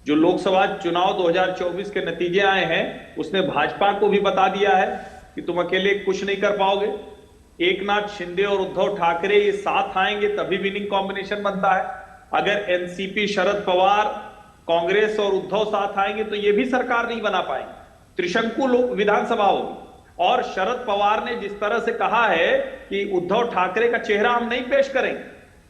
जो लोकसभा चुनाव 2024 के नतीजे आए हैं, उसने भाजपा को भी बता दिया है कि तुम अकेले कुछ नहीं कर पाओगे। एकनाथ शिंदे और उद्धव ठाकरे ये साथ आएंगे तभी विनिंग कॉम्बिनेशन बनता है। अगर एनसीपी, शरद पवार, कांग्रेस और उद्धव साथ आएंगे तो ये भी सरकार नहीं बना पाएंगे, त्रिशंकु विधानसभा होगी। और शरद पवार ने जिस तरह से कहा है कि उद्धव ठाकरे का चेहरा हम नहीं पेश करेंगे,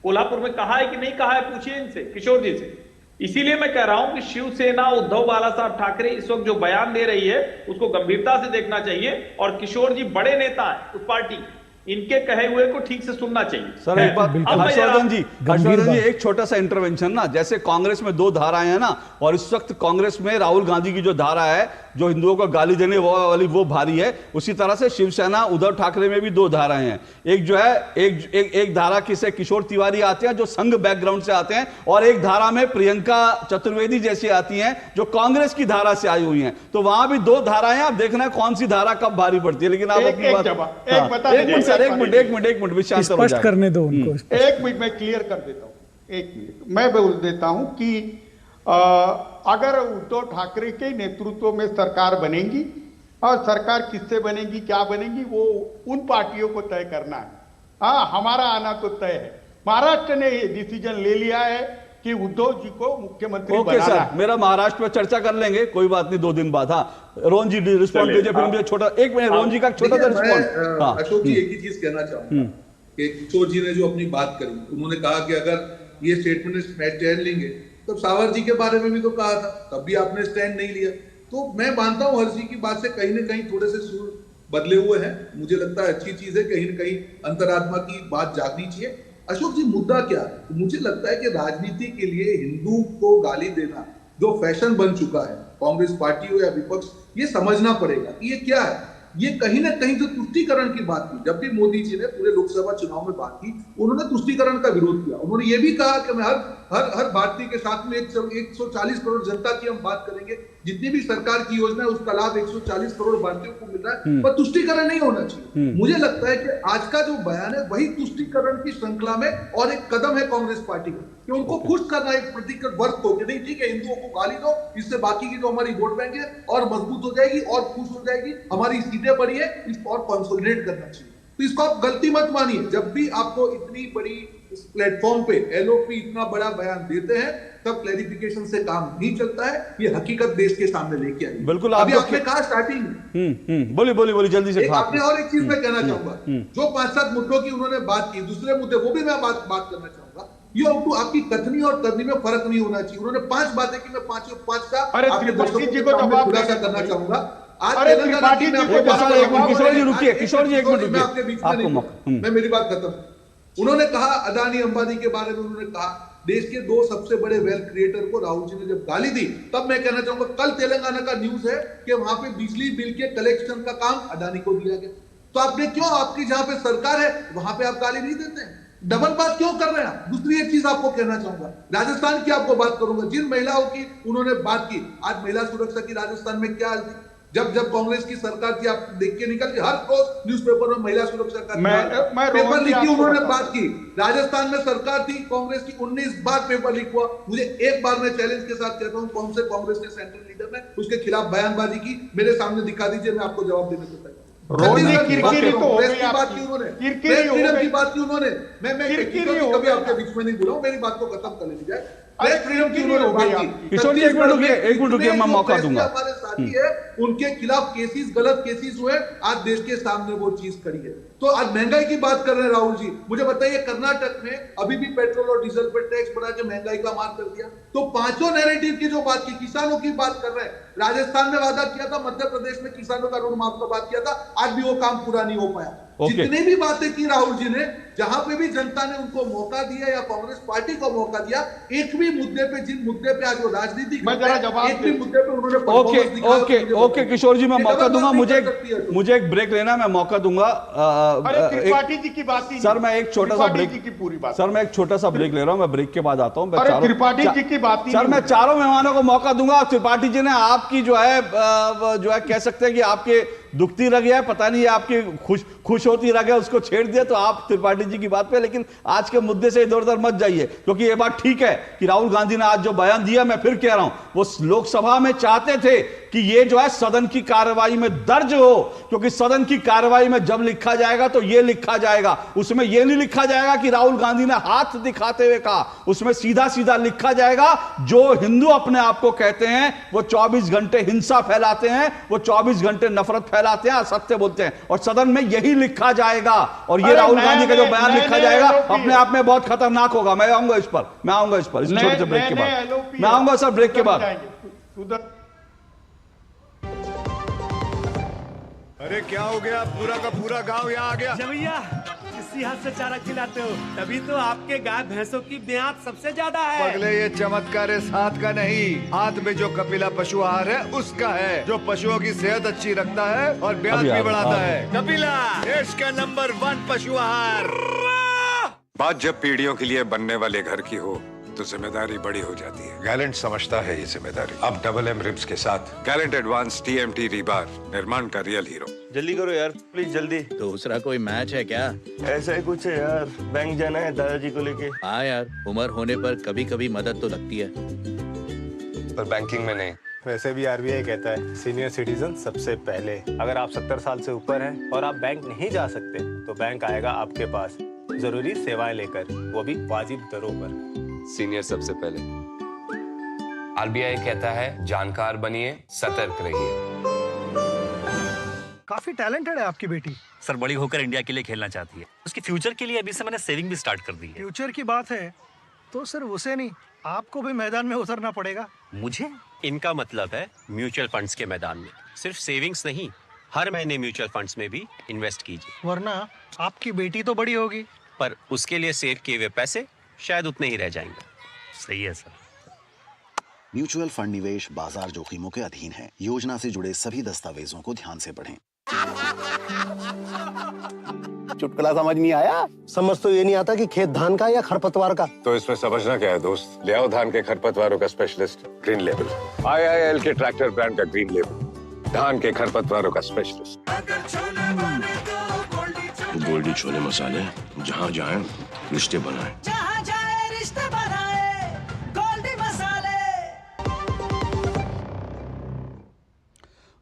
कोल्हापुर में कहा है कि नहीं कहा है, पूछिए इनसे, किशोर जी से। इसीलिए मैं कह रहा हूं कि शिवसेना, उद्धव बाला साहब ठाकरे इस वक्त जो बयान दे रही है उसको गंभीरता से देखना चाहिए। और किशोर जी बड़े नेता है उस पार्टी, इनके कहे हुए को ठीक से सुनना चाहिए। सर एक बात, हर्षवर्धन जी एक छोटा सा इंटरवेंशन ना, जैसे कांग्रेस में 2 धाराएं हैं ना, और इस वक्त कांग्रेस में राहुल गांधी की जो धारा है, जो हिंदुओं को गाली देने वाली, वो भारी है। उसी तरह से शिवसेना, उद्धव ठाकरे में भी 2 धाराएं हैं। एक जो है एक धारा किसे किशोर तिवारी आते हैं जो संघ बैकग्राउंड से आते हैं, और एक धारा में प्रियंका चतुर्वेदी जैसी आती हैं जो कांग्रेस की धारा से आई हुई हैं। तो वहां भी 2 धाराएं, आप देखना कौन सी धारा कब भारी पड़ती है। लेकिन आप अपनी बात एक मिनट विशाल स्पष्ट करने दो उनको। एक मिनट मैं क्लियर कर देता हूं। एक मिनट मैं बोल देता हूं कि अगर उद्धव ठाकरे के नेतृत्व में सरकार बनेगी, और सरकार किससे बनेगी, क्या बनेगी, वो उन पार्टियों को तय करना है। हाँ, हमारा आना तो तय है। महाराष्ट्र ने ये डिसीजन ले लिया है कि उद्धव जी को मुख्यमंत्री बनाना सर, है। मेरा महाराष्ट्र में चर्चा कर लेंगे, कोई बात नहीं, 2 दिन बाद। हाँ, रोहन जी रिस्पॉन्ड कीजिए, फिर मुझे छोटा, एक मिनट, रोहन जी का छोटा सा रिस्पॉन्ड। हाँ, अशोक जी एक ही चीज कहना चाहूंगा कि किशोर जी ने जो अपनी बात करी, उन्होंने कहा कि अगर ये स्टेटमेंट स्टैंड लेंगे, तब सावर जी के बारे में भी तो कहा था, तब भी आपने स्टैंड नहीं लिया। तो मैं मानता हूं हर्ष जी की बात से कहीं ना कहीं थोड़े से सुर बदले हुए हैं। मुझे लगता है अच्छी चीज है, कहीं ना कहीं अंतरात्मा की बात जागनी चाहिए। अशोक जी मुद्दा क्या है? तो मुझे लगता है कि राजनीति के लिए हिंदू को गाली देना जो फैशन बन चुका है, कांग्रेस पार्टी हो या विपक्ष, ये समझना पड़ेगा कि ये क्या है। ये कहीं ना कहीं जो तुष्टीकरण की बात की, जब भी मोदी जी ने पूरे लोकसभा चुनाव में बात की, उन्होंने तुष्टीकरण का विरोध किया। उन्होंने ये भी कहा कि मैं हर भारतीय के साथ में 140 करोड़ जनता की हम बात करेंगे, जितनी भी सरकार की योजना है उसका लाभ 140 करोड़ भारतीयों को मिल रहा है, पर तुष्टीकरण नहीं होना चाहिए। मुझे लगता है कि आज का जो बयान है वही तुष्टीकरण की श्रृंखला में और एक कदम है कांग्रेस पार्टी का, कि उनको खुश करना एक पर्टिकुलर वर्ग को, कि नहीं ठीक है हिंदुओं को गाली दो, इससे बाकी की जो हमारी वोट बैंक है और मजबूत हो जाएगी और खुश हो जाएगी, हमारी सीटें बढ़ी है, इसको और कंसोलिडेट करना चाहिए। तो इसको आप गलती मत मानिए। जब भी आपको इतनी बड़ी इस प्लेटफॉर्म पे एलओपी इतना बड़ा बयान देते हैं, तब क्लैरिफिकेशन से काम नहीं चलता है। ये हकीकत देश के सामने लेके आई। बिल्कुल अभी आपने कहा स्टार्टिंग बोलिए जल्दी से। आपने और एक चीज मैं कहना चाहूंगा, जो 5-7 मुद्दों की उन्होंने बात की, दूसरे मुद्दे वो भी मैं बात करना चाहूंगा। ये आपकी कथनी और करनी में फर्क नहीं होना चाहिए। उन्होंने 5 बातें की, मैं 5 का आपके दर्शकों के सामने खुलासा करना चाहूंगा। आज किशोर जी रुकिए, किशोर जी एक मिनट रुकिए, आपके बीच में नहीं, मैं मेरी बात खत्म। उन्होंने कहा अदानी अंबानी के बारे में, उन्होंने कहा देश के 2 सबसे बड़े वेल्थ क्रिएटर को राहुल जी ने जब गाली दी, तब मैं कहना चाहूंगा कल तेलंगाना का न्यूज है कि वहां पे बिजली बिल के कलेक्शन का काम अदानी को दिया गया। तो आपने क्यों, आपकी जहां पे सरकार है वहां पे आप गाली नहीं देते हैं? डबल बात क्यों कर रहे हैं? दूसरी एक चीज आपको कहना चाहूंगा, राजस्थान की आपको बात करूंगा, जिन महिलाओं की उन्होंने बात की, आज महिला सुरक्षा की राजस्थान में क्या हाल थी? जब कांग्रेस की सरकार थी, आप देख के निकल के हर रोज न्यूज़पेपर में महिला सुरक्षा का पेपर लिखी, उन्होंने बात की। राजस्थान में सरकार थी कांग्रेस की, 19 बार पेपर लीक हुआ। मुझे एक बार मैं चैलेंज के साथ कहता हूं, कौन से कांग्रेस के सेंट्रल लीडर ने उसके खिलाफ बयानबाजी की, मेरे सामने दिखा दीजिए, मैं आपको जवाब देने को तैयार। किरकिरी तो हो गई, की बात की उन्होंने, की बात की उन्होंने, मैं कभी आपके बीच में नहीं बोला हूं, मेरी बात को खत्म कर लीजिए जाए। किशोर जी एक मिनट रुकिए, मैं मौका दूंगा। हमारे साथी है, उनके खिलाफ केसेस, गलत केसेस हुए, आज देश के सामने वो चीज खड़ी है। तो आज महंगाई की बात कर रहे हैं राहुल जी, मुझे बताइए कर्नाटक में अभी भी पेट्रोल और डीजल पर टैक्स बढ़ा के महंगाई का मार कर दिया। तो 5 नैरेटिव की जो बात की, किसानों की बात कर रहे हैं, राजस्थान में वादा किया था, मध्य प्रदेश में किसानों का ऋण माफ का बात किया था, आज भी वो काम पूरा नहीं हो पाया। जितनी भी बातें की राहुल जी ने, जहां पे भी जनता ने उनको मौका दिया या कांग्रेस पार्टी को मौका दिया, एक भी मुद्दे पे, जिन मुद्दे पे आज वो राजनीति एक भी मुद्दे पे उन्होंने ओके किशोर जी मैं मौका दूंगा, मुझे एक ब्रेक लेना, मैं मौका दूंगा। त्रिपाठी जी की बात ही, सर मैं एक छोटा सा ब्रेक की पूरी बात, सर मैं एक छोटा सा ब्रेक ले रहा हूं, मैं ब्रेक के बाद आता हूं। त्रिपाठी जी की बात, सर मैं चारों मेहमानों को मौका दूंगा। त्रिपाठी जी ने आपकी जो है कह सकते हैं कि आपके दुखती रह गया है, पता नहीं आपकी खुश होती रह गया, उसको छेड़ दिया, तो आप त्रिपाठी जी की बात पे। लेकिन आज के मुद्दे से इधर उधर मत जाइए, क्योंकि ये बात ठीक है कि राहुल गांधी ने आज जो बयान दिया, मैं फिर कह रहा हूं, वो लोकसभा में चाहते थे कि ये जो है सदन की कार्रवाई में दर्ज हो, क्योंकि सदन की कार्रवाई में जब लिखा जाएगा तो ये लिखा जाएगा, उसमें ये नहीं लिखा जाएगा कि राहुल गांधी ने हाथ दिखाते हुए कहा, उसमें सीधा सीधा लिखा जाएगा जो हिंदू अपने आप को कहते हैं, वो 24 घंटे हिंसा फैलाते हैं, वो 24 घंटे नफरत फैलाते हैं, असत्य बोलते हैं, और सदन में यही लिखा जाएगा। और ये राहुल गांधी का जो बयान लिखा जाएगा अपने आप में बहुत खतरनाक होगा। मैं आऊंगा इस पर, इस छोटे से ब्रेक के बाद मैं आऊंगा सर, ब्रेक के बाद। अरे क्या हो गया, पूरा का पूरा गांव यहाँ आ गया। भैया इसी हाथ से चारा खिलाते हो, तभी तो आपके गाय भैंसों की ब्याज सबसे ज्यादा है। पगले ये चमत्कार इस हाथ का नहीं, हाथ में जो कपिला पशु आहार है उसका है, जो पशुओं की सेहत अच्छी रखता है और ब्याज भी बढ़ाता है। कपिला देश का नंबर 1 पशु आहार। बात जब पीढ़ियों के लिए बनने वाले घर की हो तो जिम्मेदारी बड़ी हो जाती है। गैलेंट समझता है ये जिम्मेदारी। अब डबल एम रिब्स के साथ गैलेंट एडवांस TMT रीबार, निर्माण का रियल हीरो। जल्दी करो यार प्लीज, जल्दी। दूसरा कोई मैच है क्या? ऐसा ही कुछ है यार, बैंक जाना है दादाजी को लेके। हाँ यार, उम्र होने पर कभी कभी मदद तो लगती है, पर बैंकिंग में नहीं। वैसे भी RBI कहता है सीनियर सिटीजन सबसे पहले। अगर आप 70 साल से ऊपर हैं और आप बैंक नहीं जा सकते तो बैंक आएगा आपके पास जरूरी सेवाएं लेकर, वो भी वाजिब दरों पर। सीनियर सबसे पहले। RBI कहता है जानकार बनिए, सतर्क रहिए। काफी टैलेंटेड है आपकी बेटी। सर बड़ी होकर इंडिया के लिए खेलना चाहती है, उसके फ्यूचर के लिए अभी से मैंने सेविंग भी स्टार्ट कर दी है। फ्यूचर की बात है तो सिर्फ उसे नहीं, आपको भी मैदान में उतरना पड़ेगा। मुझे? इनका मतलब है म्यूचुअल फंड्स के मैदान में। सिर्फ सेविंग्स नहीं, हर महीने म्यूचुअल फंड्स में भी इन्वेस्ट कीजिए। वरना आपकी बेटी तो बड़ी होगी पर उसके लिए सेव किए हुए पैसे शायद उतने ही रह जाएंगे। सही है सर। म्यूचुअल फंड निवेश बाजार जोखिमों के अधीन है। योजना से जुड़े सभी दस्तावेजों को ध्यान से पढ़ें। चुटकुला समझ नहीं आया? समझ तो ये नहीं आता कि खेत धान का या खरपतवार का। तो इसमें समझना क्या है दोस्त? ले आओ धान के खरपतवारों का स्पेशलिस्ट ग्रीन लेबल। IIL के ट्रैक्टर ब्रांड का ग्रीन लेबल, धान के खरपतवारों का स्पेशलिस्ट। गोल्डी छोले मसाले, जहाँ जाए रिश्ते बनाए। जहाँ जाए रिश्ते बनाए, गोल्डी मसाले।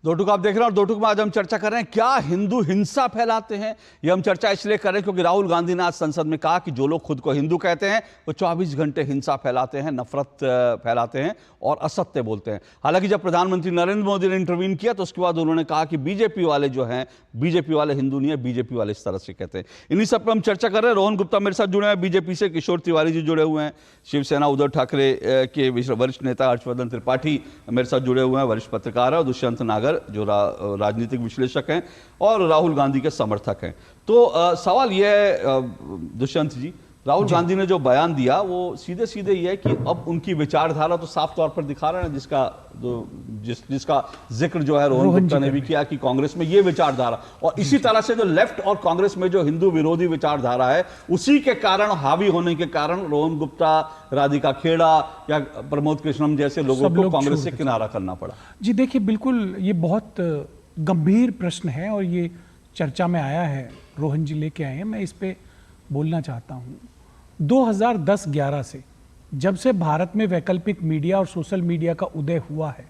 दो टूक आप देख रहे हैं और दो टूक में आज हम चर्चा कर रहे हैं क्या हिंदू हिंसा फैलाते हैं। ये हम चर्चा इसलिए कर रहे हैं क्योंकि राहुल गांधी ने आज संसद में कहा कि जो लोग खुद को हिंदू कहते हैं वो 24 घंटे हिंसा फैलाते हैं, नफरत फैलाते हैं और असत्य बोलते हैं। हालांकि जब प्रधानमंत्री नरेंद्र मोदी ने इंटरवीन किया तो उसके बाद उन्होंने कहा कि बीजेपी वाले जो हैं, बीजेपी वाले हिंदू नहीं है, बीजेपी वाले इस तरह से कहते हैं। इन्हीं सब पर हम चर्चा कर रहे हैं। रोहन गुप्ता मेरे साथ जुड़े हैं बीजेपी से, किशोर तिवारी जी जुड़े हुए हैं शिवसेना, उद्धव ठाकरे के वरिष्ठ नेता हर्षवर्धन त्रिपाठी मेरे साथ जुड़े हुए हैं, वरिष्ठ पत्रकार है, और दुष्यंत नागर जो राजनीतिक विश्लेषक हैं और राहुल गांधी के समर्थक हैं। तो सवाल यह है दुष्यंत जी, राहुल गांधी ने जो बयान दिया वो सीधे सीधे ये है कि अब उनकी विचारधारा तो साफ तौर पर दिखा रहे हैं, जिसका जिक्र जो है रोहन गुप्ता ने भी किया कि कांग्रेस में ये विचारधारा, और इसी तरह से जो लेफ्ट और कांग्रेस में जो हिंदू विरोधी विचारधारा है उसी के कारण, हावी होने के कारण रोहन गुप्ता, राधिका खेड़ा या प्रमोद कृष्णम जैसे लोगों को कांग्रेस से किनारा करना पड़ा। जी देखिए, बिल्कुल ये बहुत गंभीर प्रश्न है और ये चर्चा में आया है, रोहन जी लेके आए हैं, मैं इस पे बोलना चाहता हूँ। 2010-11 से जब से भारत में वैकल्पिक मीडिया और सोशल मीडिया का उदय हुआ है,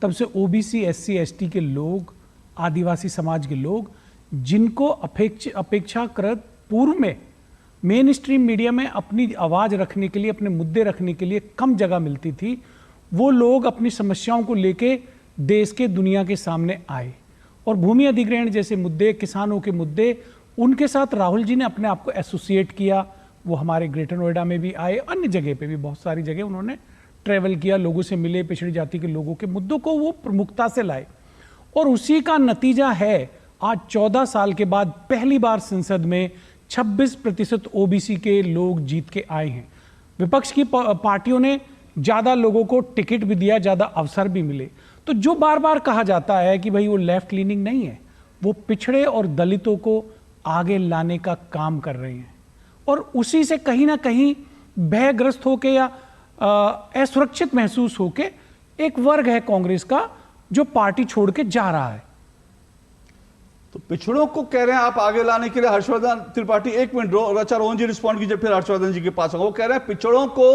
तब से ओबीसी, SC, ST के लोग, आदिवासी समाज के लोग, जिनको अपेक्षाकृत पूर्व में मेन स्ट्रीम मीडिया में अपनी आवाज़ रखने के लिए, अपने मुद्दे रखने के लिए कम जगह मिलती थी, वो लोग अपनी समस्याओं को लेके देश के, दुनिया के सामने आए और भूमि अधिग्रहण जैसे मुद्दे, किसानों के मुद्दे, उनके साथ राहुल जी ने अपने आप को एसोसिएट किया। वो हमारे ग्रेटर नोएडा में भी आए, अन्य जगह पे भी बहुत सारी जगह उन्होंने ट्रैवल किया, लोगों से मिले, पिछड़ी जाति के लोगों के मुद्दों को वो प्रमुखता से लाए और उसी का नतीजा है आज 14 साल के बाद पहली बार संसद में 26% ओबीसी के लोग जीत के आए हैं। विपक्ष की पार्टियों ने ज़्यादा लोगों को टिकट भी दिया, ज़्यादा अवसर भी मिले। तो जो बार बार कहा जाता है कि भाई वो लेफ्ट लीनिंग नहीं है, वो पिछड़े और दलितों को आगे लाने का काम कर रहे हैं और उसी से कहीं ना कहीं भयग्रस्त होके या असुरक्षित महसूस होके एक वर्ग है कांग्रेस का जो पार्टी छोड़ के जा रहा है। तो पिछड़ों को कह रहे हैं आप आगे लाने के लिए, हर्षवर्धन त्रिपाठी, एक मिनट अच्छा रोहन जी रिस्पॉन्ड कीजिए, फिर हर्षवर्धन जी के पास आऊंगा। वो कह रहे हैं पिछड़ों को,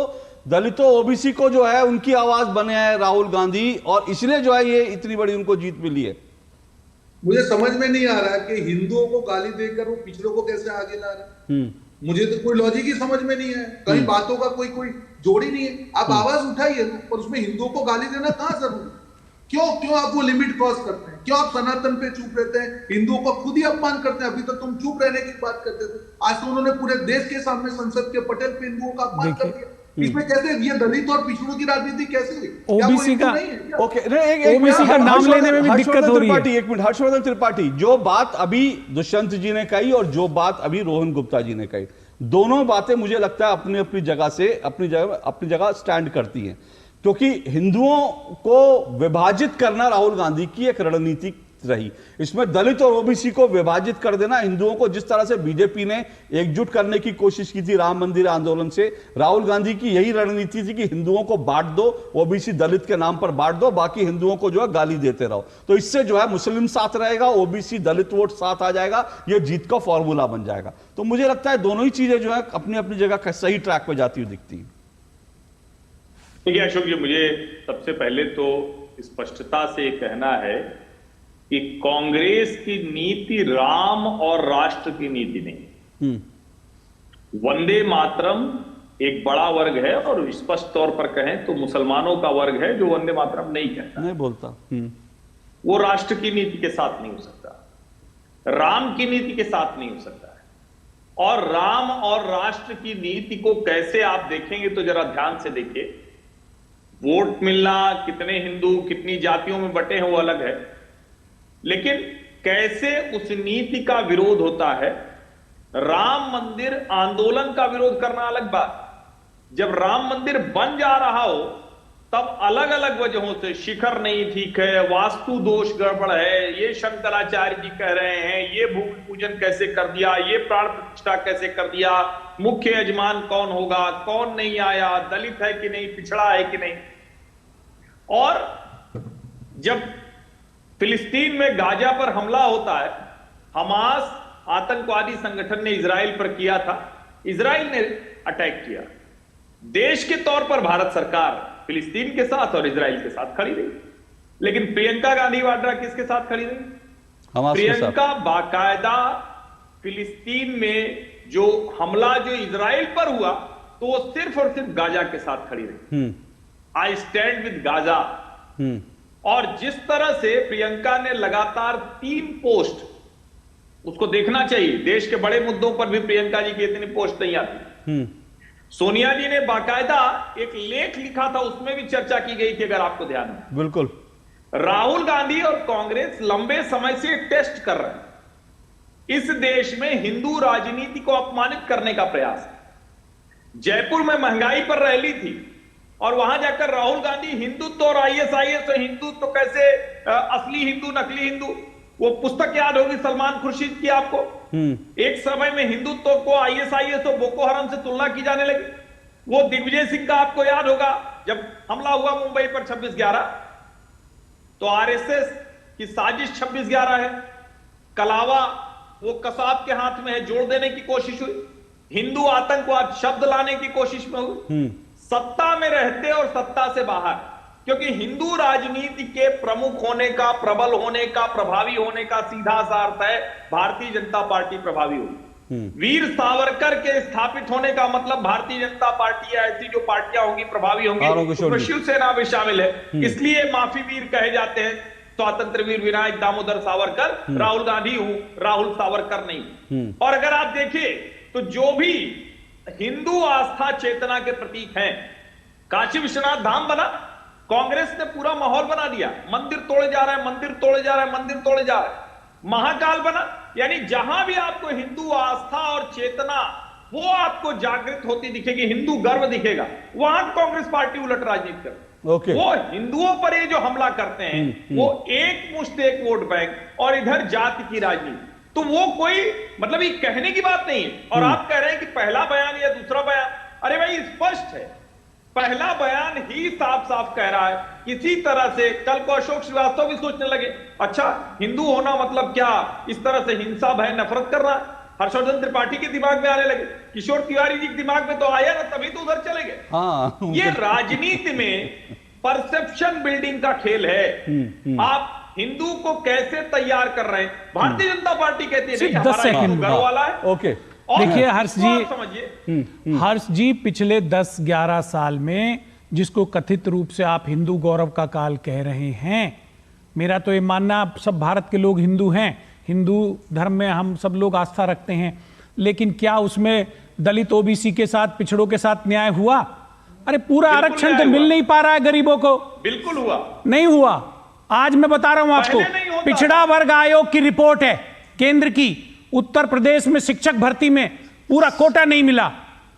दलितों, ओबीसी को जो है उनकी आवाज बने हैं राहुल गांधी और इसलिए जो है ये इतनी बड़ी उनको जीत मिली है। मुझे समझ में नहीं आ रहा कि हिंदुओं को गाली देकर वो पिछड़ों को कैसे आगे ला रहे हैं। मुझे तो कोई लॉजिक ही समझ में नहीं है, कहीं बातों का कोई जोड़ ही नहीं है। आप आवाज उठाइए ना, पर उसमें हिंदुओं को गाली देना कहां जरूरी? क्यों आप वो लिमिट क्रॉस करते हैं? क्यों आप सनातन पे चुप रहते हैं, हिंदुओं को खुद ही अपमान करते हैं? अभी तक तुम चुप रहने की बात करते थे, आज तो उन्होंने पूरे देश के सामने संसद के पटेल पे हिंदुओं का अपमान कर दिया। इसमें कैसे ये दलित और पिछड़ों की राजनीति कैसे हुई? ओबीसी का ओबीसी का नाम लेने में भी दिक्कत हो रही है। एक मिनट हर्षवर्धन त्रिपाठी, जो बात अभी दुष्यंत जी ने कही और जो बात अभी रोहन गुप्ता जी ने कही, दोनों बातें मुझे लगता है अपनी अपनी जगह से अपनी जगह स्टैंड करती हैं, क्योंकि हिंदुओं को विभाजित करना राहुल गांधी की एक रणनीति रही। इसमें दलित और ओबीसी को विभाजित कर देना, हिंदुओं को जिस तरह से बीजेपी ने एकजुट करने की कोशिश की थी राम मंदिर आंदोलन से, राहुल गांधी की यही रणनीति थी कि हिंदुओं को बांट दो, ओबीसी दलित के नाम पर बांट दो, बाकी हिंदुओं को जो है गाली देते रहो। तो इससे जो है मुस्लिम साथ रहेगा, ओबीसी दलित वोट साथ आ जाएगा, यह जीत का फॉर्मूला बन जाएगा। तो मुझे लगता है दोनों ही चीजें जो है अपनी अपनी जगह सही ट्रैक पर जाती हुई दिखती है। देखिए अशोक जी, मुझे सबसे पहले तो स्पष्टता से कहना है कि कांग्रेस की नीति राम और राष्ट्र की नीति नहीं। वंदे मातरम एक बड़ा वर्ग है और स्पष्ट तौर पर कहें तो मुसलमानों का वर्ग है जो वंदे मातरम नहीं कहता, नहीं बोलता। वो राष्ट्र की नीति के साथ नहीं हो सकता, राम की नीति के साथ नहीं हो सकता है। और राम और राष्ट्र की नीति को कैसे आप देखेंगे तो जरा ध्यान से देखिए। वोट मिलना, कितने हिंदू कितनी जातियों में बटे हैं वो अलग है, लेकिन कैसे उस नीति का विरोध होता है राम मंदिर आंदोलन का विरोध करना अलग बात। जब राम मंदिर बन जा रहा हो तब अलग अलग वजहों से शिखर नहीं ठीक है, वास्तु दोष गड़बड़ है, ये शंकराचार्य जी कह रहे हैं, ये भूमि पूजन कैसे कर दिया, ये प्राण प्रतिष्ठा कैसे कर दिया, मुख्य यजमान कौन होगा, कौन नहीं आया, दलित है कि नहीं, पिछड़ा है कि नहीं। और जब फिलिस्तीन में गाजा पर हमला होता है, हमास आतंकवादी संगठन ने इजराइल पर किया था, इजराइल ने अटैक किया, देश के तौर पर भारत सरकार फिलिस्तीन के साथ और इजराइल के साथ खड़ी रही। लेकिन प्रियंका गांधी वाड्रा किसके साथ खड़ी रही? प्रियंका बाकायदा फिलिस्तीन में जो हमला जो इजराइल पर हुआ तो वो सिर्फ और सिर्फ गाजा के साथ खड़ी रही। I stand with Gaza. और जिस तरह से प्रियंका ने लगातार 3 पोस्ट, उसको देखना चाहिए, देश के बड़े मुद्दों पर भी प्रियंका जी की इतनी पोस्ट नहीं आती। सोनिया जी ने बाकायदा एक लेख लिखा था, उसमें भी चर्चा की गई थी, अगर आपको ध्यान है। बिल्कुल। राहुल गांधी और कांग्रेस लंबे समय से टेस्ट कर रहे हैं इस देश में हिंदू राजनीति को अपमानित करने का प्रयास। जयपुर में महंगाई पर रैली थी और वहां जाकर राहुल गांधी हिंदुत्व और ISIS और हिंदुत्व कैसे असली हिंदू नकली हिंदू, वो पुस्तक याद होगी सलमान खुर्शीद की आपको। एक समय में हिंदुत्व को ISIS और बोको हराम से तुलना की जाने लगी। वो दिग्विजय सिंह का आपको याद होगा, जब हमला हुआ मुंबई पर 26/11, तो RSS की साजिश 26/11 है। कलावा वो कसाब के हाथ में है, जोड़ देने की कोशिश हुई। हिंदू आतंकवाद शब्द लाने की कोशिश में हुई। सत्ता में रहते और सत्ता से बाहर, क्योंकि हिंदू राजनीति के प्रमुख होने का, प्रबल होने का, प्रभावी होने का सीधा सा अर्थ है भारतीय जनता पार्टी प्रभावी होगी। वीर सावरकर के स्थापित होने का मतलब भारतीय जनता पार्टी या ऐसी जो पार्टियां होंगी प्रभावी होंगी, तो शिवसेना भी शामिल है। इसलिए माफी वीर कहे जाते हैं स्वतंत्र वीर विनायक दामोदर सावरकर। राहुल गांधी हूं, राहुल सावरकर नहीं। और अगर आप देखिए तो जो भी हिंदू आस्था चेतना के प्रतीक हैं, काशी विश्वनाथ धाम बना, कांग्रेस ने पूरा माहौल बना दिया, मंदिर तोड़े जा रहे हैं, मंदिर तोड़े जा रहे हैं, मंदिर तोड़े जा रहे हैं। महाकाल बना, यानी जहां भी आपको हिंदू आस्था और चेतना वो आपको जागृत होती दिखेगी, हिंदू गर्व दिखेगा, वहां कांग्रेस पार्टी उलट राजनीति कर। वो हिंदुओं पर ये जो हमला करते हैं वो एक मुश्त एक वोट बैंक और इधर जाति की राजनीति, तो वो कोई मतलब ये कहने की बात नहीं है। और आप कह रहे हैं कि पहला बयान या दूसरा बयान, अरे भाई स्पष्ट है, पहला बयान ही साफ साफ कह रहा है। किसी तरह से कल को अशोक श्रीवास्तव भी सोचने लगे, अच्छा हिंदू होना मतलब क्या, इस तरह से हिंसा भय नफरत करना, हर्षवर्धन त्रिपाठी के दिमाग में आने लगे, किशोर तिवारी जी के दिमाग में तो आया ना, तभी तो उधर चले गए। ये राजनीति में परसेप्शन बिल्डिंग का खेल है। आप हिंदू को कैसे तैयार कर रहे हैं? भारतीय जनता पार्टी कहती है नहीं, हमारा हिंदू गर्व वाला है। ओके, देखिए हर्ष जी पिछले 10-11 साल में जिसको कथित रूप से आप हिंदू गौरव का काल कह रहे हैं, मेरा तो ये मानना सब भारत के लोग हिंदू हैं, हिंदू धर्म में हम सब लोग आस्था रखते हैं, लेकिन क्या उसमें दलित OBC के साथ, पिछड़ों के साथ न्याय हुआ? अरे पूरा आरक्षण तो मिल नहीं पा रहा है गरीबों को। बिल्कुल हुआ नहीं हुआ। आज मैं बता रहा हूं आपको, पिछड़ा वर्ग आयोग की रिपोर्ट है केंद्र की, उत्तर प्रदेश में शिक्षक भर्ती में पूरा कोटा नहीं मिला।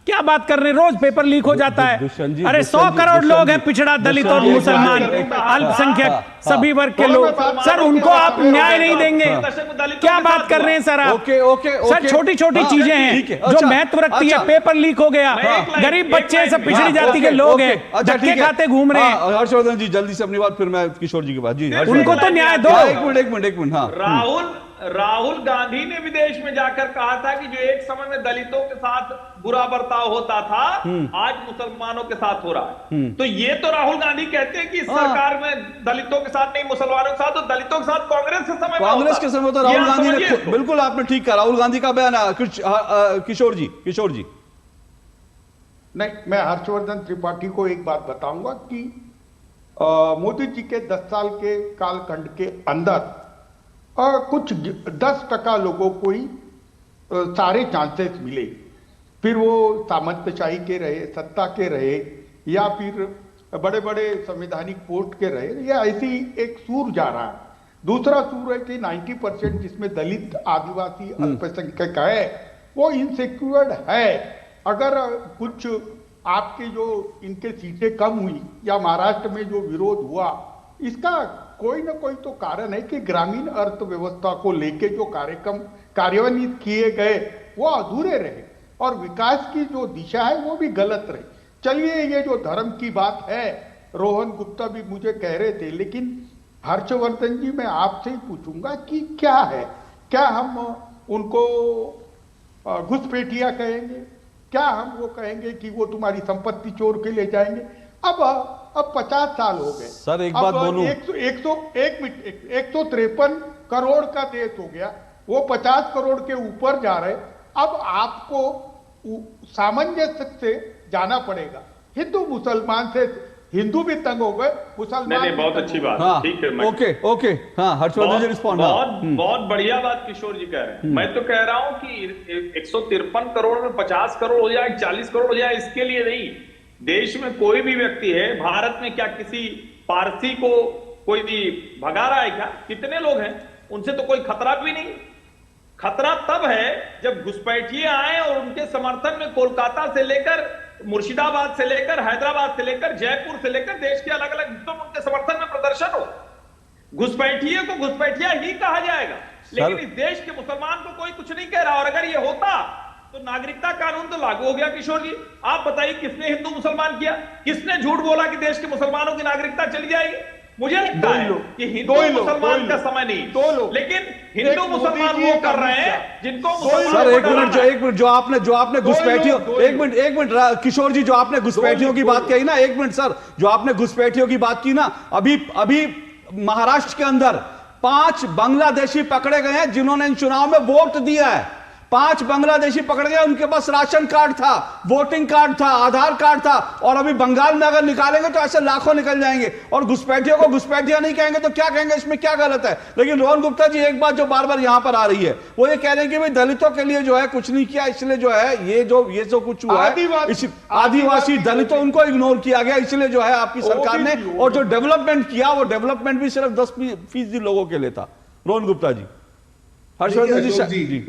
क्या बात कर रहे हैं, रोज पेपर लीक हो जाता है। अरे 100 करोड़ लोग हैं पिछड़ा, दलित और मुसलमान, अल्पसंख्यक, सभी वर्ग के लोग। सर उनको आप न्याय नहीं देंगे, क्या बात कर रहे हैं सर आप? सर छोटी छोटी चीजें हैं जो महत्व रखती है। पेपर लीक हो गया, गरीब बच्चे सब पिछड़ी जाति के लोग हैं, धक्के खाते घूम रहे हैं। हर्षवर्धन जी जल्दी से अपनी बात, फिर मैं किशोर जी के पास। जी उनको तो न्याय दो। एक मिनट। हाँ, राहुल गांधी ने विदेश में जाकर कहा था कि जो एक समय में दलितों के साथ बुरा बर्ताव होता था, आज मुसलमानों के साथ हो रहा है। तो ये तो राहुल गांधी कहते हैं कि इस सरकार में दलितों के साथ नहीं, मुसलमानों के साथ, तो दलितों के साथ कांग्रेस के समय तो राहुल गांधी ने, बिल्कुल आपने ठीक कहा, राहुल गांधी का बयान। किशोर जी। नहीं, मैं हर्षवर्धन त्रिपाठी को एक बात बताऊंगा कि मोदी जी के 10 साल के कालखंड के अंदर कुछ 10% लोगों को ही सारे चांसेस मिले, फिर वो सामंतशाही के रहे, सत्ता के रहे, या फिर बड़े बड़े संवैधानिक पोस्ट के रहे, या ऐसी एक सूर जा रहा है। दूसरा सूर है कि 90% जिसमें दलित, आदिवासी, अल्पसंख्यक है, वो इनसिक्योर्ड है। अगर कुछ आपकी जो इनके सीटें कम हुई या महाराष्ट्र में जो विरोध हुआ, इसका कोई ना कोई तो कारण है कि ग्रामीण अर्थव्यवस्था को लेके जो कार्यक्रम कार्यान्वित किए गए वो अधूरे रहे और विकास की जो दिशा है वो भी गलत रही। चलिए, ये जो धर्म की बात है, रोहन गुप्ता भी मुझे कह रहे थे, लेकिन हर्षवर्धन जी मैं आपसे ही पूछूंगा कि क्या है, क्या हम उनको घुसपैठिया कहेंगे? क्या हम वो कहेंगे कि वो तुम्हारी संपत्ति चोर के ले जाएंगे? अब 50 साल हो गए सर, एक बात बोलूं, 153 करोड़ का देश हो गया, वो 50 करोड़ के ऊपर जा रहे। अब आपको सामंजस्य से जाना पड़ेगा। हिंदू मुसलमान से हिंदू भी तंग हो गए, मुसलमान नहीं, बहुत अच्छी बात। हाँ, ठीक है, ओके, हाँ, हर्षवर्धन जी रिस्पॉन्ड। बहुत बढ़िया बात किशोर जी कह रहे हैं। मैं तो कह रहा हूं कि 153 करोड़ में 50 करोड़ हो जाए, 40 करोड़ हो जाए, इसके लिए नहीं। देश में कोई भी व्यक्ति है, भारत में क्या किसी पारसी को कोई भी भगा रहा है क्या? कितने लोग हैं, उनसे तो कोई खतरा भी नहीं। खतरा तब है जब घुसपैठिए आए और उनके समर्थन में कोलकाता से लेकर मुर्शिदाबाद से लेकर हैदराबाद से लेकर जयपुर से लेकर देश के अलग अलग हिस्सों में उनके समर्थन में प्रदर्शन हो। घुसपैठिए को घुसपैठिया ही कहा जाएगा, लेकिन इस देश के मुसलमान को कोई कुछ नहीं कह रहा। और अगर ये होता तो नागरिकता कानून तो लागू हो गया। किशोर जी, आप बताइए किसने हिंदू मुसलमान किया? किसने झूठ बोला कि देश के मुसलमानों की नागरिकता चली जाएगी? मुझे लगता है कि हिंदू मुसलमान का समय नहीं, लेकिन हिंदू मुसलमान वो कर रहे हैं जिनको सर एक मिनट जो आपने घुसपैठियों, एक मिनट किशोर जी, जो आपने घुसपैठियों की बात कही ना, एक मिनट सर, जो आपने घुसपैठियों की बात की ना, अभी महाराष्ट्र के अंदर 5 बांग्लादेशी पकड़े गए हैं जिन्होंने इन चुनाव में वोट दिया है। 5 बांग्लादेशी पकड़ गए, उनके पास राशन कार्ड था, वोटिंग कार्ड था, आधार कार्ड था, और अभी बंगाल में अगर निकालेंगे तो ऐसे लाखों निकल जाएंगे। और घुसपैठियों को घुसपैठिया नहीं कहेंगे तो क्या कहेंगे? इसमें क्या गलत है? लेकिन रोहन गुप्ता जी, एक बात जो बार बार यहां पर आ रही है, वो ये कह रहे हैं कि भाई दलितों के लिए जो है कुछ नहीं किया, इसलिए जो है ये जो कुछ हुआ है, आदिवासी दलितों उनको इग्नोर किया गया, इसलिए जो है आपकी सरकार ने, और जो डेवलपमेंट किया वो डेवलपमेंट भी सिर्फ 10% लोगों के लिए था। रोहन गुप्ता जी, हर्षवर्धन जी,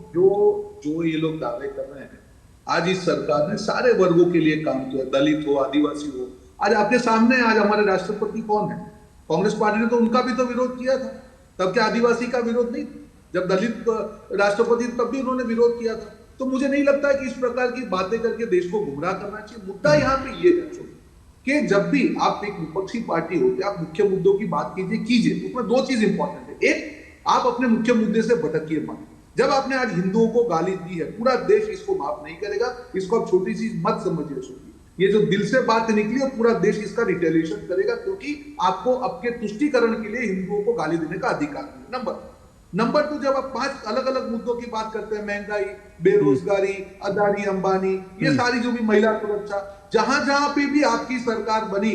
जो ये लोग दावे कर रहे हैं, आज इस सरकार ने सारे वर्गों के लिए काम किया, दलित हो, आदिवासी हो। आज आपके सामने आज हमारे राष्ट्रपति कौन है? कांग्रेस पार्टी ने तो उनका भी तो विरोध किया था। तब क्या आदिवासी का विरोध नहीं? जब दलित राष्ट्रपति तब भी उन्होंने विरोध किया था। तो मुझे नहीं लगता है कि इस प्रकार की बातें करके देश को गुमराह करना चाहिए। मुद्दा यहाँ पे ये है कि जब भी आप एक विपक्षी पार्टी होते, आप मुख्य मुद्दों की बात कीजिए। उसमें 2 चीज इंपॉर्टेंट है। एक, आप अपने मुख्य मुद्दे से भटकिए मत। जब आपने आज हिंदुओं को गाली दी है, पूरा देश इसको माफ नहीं करेगा। इसको आप छोटी चीज मत समझिए। सुनिए, ये जो दिल से बात निकली है, पूरा देश इसका रिटेलिएशन करेगा, क्योंकि आपको आपके तुष्टीकरण के लिए हिंदुओं को गाली देने का अधिकार नहीं। नंबर 2, जब आप 5 अलग अलग मुद्दों की बात करते हैं, महंगाई, बेरोजगारी, अदानी अंबानी, ये सारी जो भी महिला सुरक्षा, जहां जहां पे भी आपकी सरकार बनी,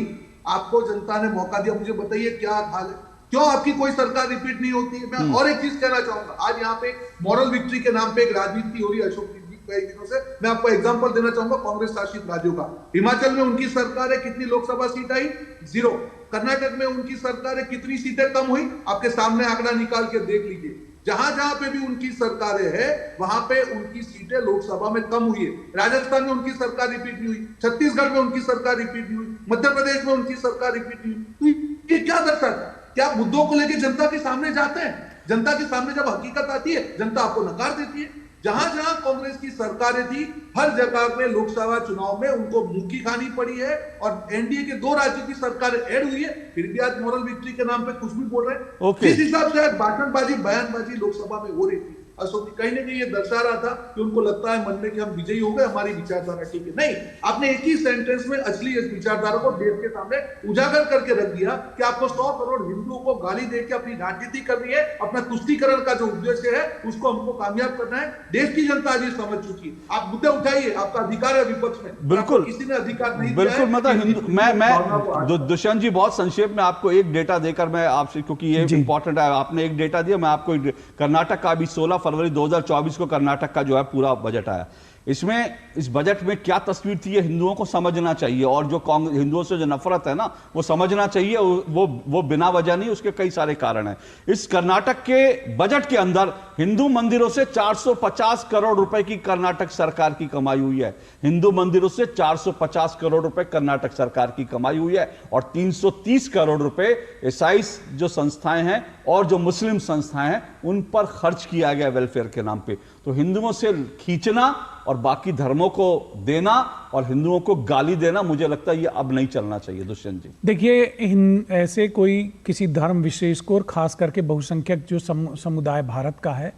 आपको जनता ने मौका दिया। मुझे बताइए क्या हाल है? क्यों आपकी कोई सरकार रिपीट नहीं होती है? मैं और एक चीज कहना चाहूंगा, आज यहाँ पे मॉरल विक्ट्री के नाम पे एक राजनीति हो रही है अशोक जी कई दिनों से। मैं आपको एग्जांपल देना चाहूंगा कांग्रेस शासित राज्यों का। हिमाचल में उनकी सरकार है, कितनी लोकसभा सीट आई? 0। कर्नाटक में उनकी सरकार है, कितनी सीटें कम हुई? आपके सामने आंकड़ा निकाल के देख लीजिए। जहां जहां पे भी उनकी सरकारें हैं, वहां पे उनकी सीटें लोकसभा में कम हुई है। राजस्थान में उनकी सरकार रिपीट नहीं हुई, छत्तीसगढ़ में उनकी सरकार रिपीट नहीं हुई, मध्य प्रदेश में उनकी सरकार रिपीट नहीं हुई। तो ये क्या दर्शाता है? क्या आप मुद्दों को लेकर जनता के सामने जाते हैं? जनता के सामने जब हकीकत आती है, जनता आपको नकार देती है। जहां जहां कांग्रेस की सरकारें थी, हर जगह पे लोकसभा चुनाव में उनको मुंह की खानी पड़ी है, और एनडीए के 2 राज्यों की सरकारें ऐड हुई है, फिर भी आज मॉरल विक्ट्री के नाम पे कुछ भी बोल रहे हैं। जिस हिसाब से आज भाषणबाजी, बयानबाजी लोकसभा में हो रही थी, अशोक जी कहीं ना कहीं ये दर्शा रहा था कि उनको लगता है मन में कि हम विजयी हो गए, हमारी विचारधारा ठीक है। नहीं, आपने एक ही सेंटेंस में असली इस विचारधारा को देश के सामने उजागर करके रख दिया कि आपको 100 करोड़ हिंदुओं को गाली देकर अपनी राजनीति करनी है, अपना तुष्टीकरण का जो उद्देश्य है उसको हमको कामयाब करना है। देश की जनता आज ये समझ चुकी है। आप मुद्दे उठाइए, आपका अधिकार है विपक्ष में, बिल्कुल किसी ने अधिकार नहीं दिया है। बिल्कुल, मतलब मैं दुष्यंत जी बहुत संक्षेप में आपको एक डेटा देकर मैं आपसे, क्योंकि ये इंपॉर्टेंट है, आपने एक डेटा दिया, मैं आपको कर्नाटक का भी 16 फरवरी 2024 को कर्नाटक का जो है पूरा बजट आया। इसमें इस बजट में क्या तस्वीर थी ये हिंदुओं को समझना चाहिए, और जो हिंदुओं से जो नफरत है ना वो समझना चाहिए। वो बिना वजह नहीं, उसके कई सारे कारण हैं। इस कर्नाटक के बजट के अंदर हिंदू मंदिरों से 450 करोड़ रुपए की कर्नाटक सरकार की कमाई हुई है। हिंदू मंदिरों से 450 करोड़ रुपए कर्नाटक सरकार की कमाई हुई है, और 330 करोड़ रुपए ईसाई जो संस्थाएं हैं और जो मुस्लिम संस्थाएं हैं उन पर खर्च किया गया वेलफेयर के नाम पे। तो हिंदुओं से खींचना और बाकी धर्मों को देना और हिंदुओं को गाली देना, मुझे लगता है ये अब नहीं चलना चाहिए। दुष्यंत जी, देखिए, ऐसे कोई किसी धर्म विशेष को, और खास करके बहुसंख्यक जो समुदाय भारत का है,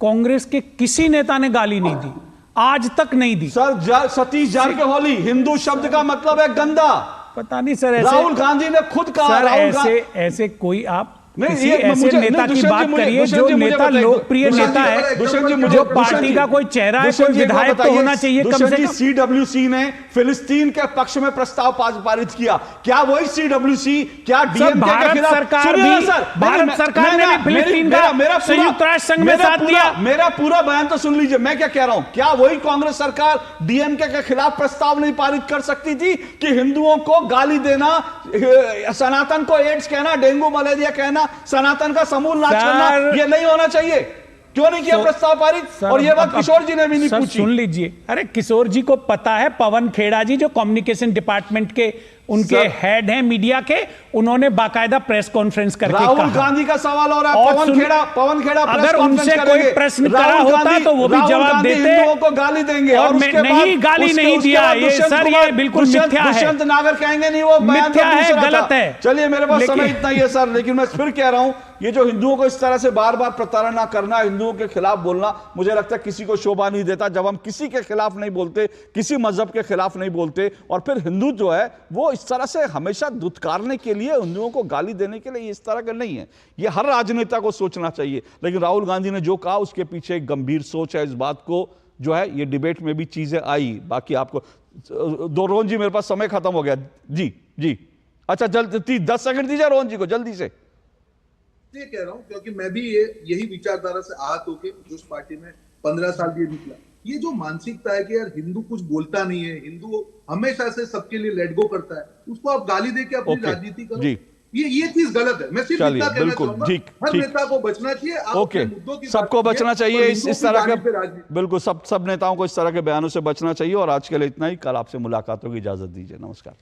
कांग्रेस के किसी नेता ने गाली नहीं दी, आज तक नहीं दी। सर सतीश जारकिहोली, हिंदू शब्द का मतलब है गंदा। पता नहीं सर, राहुल गांधी ने खुद कहा। ऐसे कोई आप किसी ऐसे नेता की बात करिए जो नेता लोकप्रिय नेता है, जो पार्टी का कोई चेहरा है, कोई विधायक तो होना चाहिए कम से कम। सीडब्ल्यूसी ने फिलिस्तीन के पक्ष में प्रस्ताव पारित किया, क्या वही सीडब्ल्यूसी, क्या डीएमके के खिलाफ? भारत सरकार ने भी फिलिस्तीन का संयुक्त राष्ट्र संघ में साथ दिया। मेरा पूरा बयान तो सुन लीजिए, मैं क्या कह रहा हूं। क्या वही कांग्रेस सरकार डीएमके के खिलाफ प्रस्ताव नहीं पारित कर सकती थी कि हिंदुओं को गाली देना, सनातन को एड्स कहना, डेंगू मलेरिया कहना, सनातन का समूल नाश करना, ये नहीं होना चाहिए? क्यों नहीं किया प्रस्ताव पारित? और ये बात किशोर जी ने भी नहीं पूछी। सुन लीजिए, अरे किशोर जी को पता है, पवन खेड़ा जी जो कम्युनिकेशन डिपार्टमेंट के उनके हेड हैं मीडिया के, उन्होंने बाकायदा प्रेस कॉन्फ्रेंस करके कहा। राहुल गांधी का सवाल हो रहा है, पवन खेड़ा अगर उनसे कोई प्रश्न करा होता तो वो भी जवाब देते। हिंदुओं को गाली देंगे और नहीं, गाली नहीं दिया ये सर, ये बिल्कुल मिथ्या है। दुष्यंत नागर कहेंगे नहीं, वो मिथ्या है, गलत है। चलिए, मेरे पास समय इतना ही है सर, लेकिन मैं फिर कह रहा हूं, ये जो हिंदुओं को इस तरह से बार बार प्रताड़ना करना, हिंदुओं के खिलाफ बोलना, मुझे लगता है किसी को शोभा नहीं देता। जब हम किसी के खिलाफ नहीं बोलते, किसी मजहब के खिलाफ नहीं बोलते, और फिर हिंदू जो है वो इस तरह से हमेशा दुत्कारने के लिए, हिंदुओं को गाली देने के लिए, इस तरह का नहीं है। ये हर राजनेता को सोचना चाहिए। लेकिन राहुल गांधी ने जो कहा उसके पीछे एक गंभीर सोच है। इस बात को जो है, ये डिबेट में भी चीजें आई। बाकी आपको रोहन जी, मेरे पास समय खत्म हो गया। जी अच्छा, जल्दी 10 सेकंड दीजिए रोहन जी को, जल्दी से। ये कह रहा हूं क्योंकि मैं भी यही विचारधारा से आहत होके उस पार्टी में 15 साल ये निकला। ये जो मानसिकता है कि यार हिंदू कुछ बोलता नहीं है, हिंदू हमेशा से सबके लिए लेट गो करता है, उसको आप गाली देके अपनी राजनीति करो, ये चीज गलत है। मैं सिर्फ इतना कहना चाहूंगा, हर नेता को बचना चाहिए। ओके, सबको बचना चाहिए इस तरह के, बिल्कुल सब नेताओं को इस तरह के बयानों से बचना चाहिए। और आज के लिए इतना ही, कल आपसे मुलाकात होगी, इजाजत दीजिए, नमस्कार।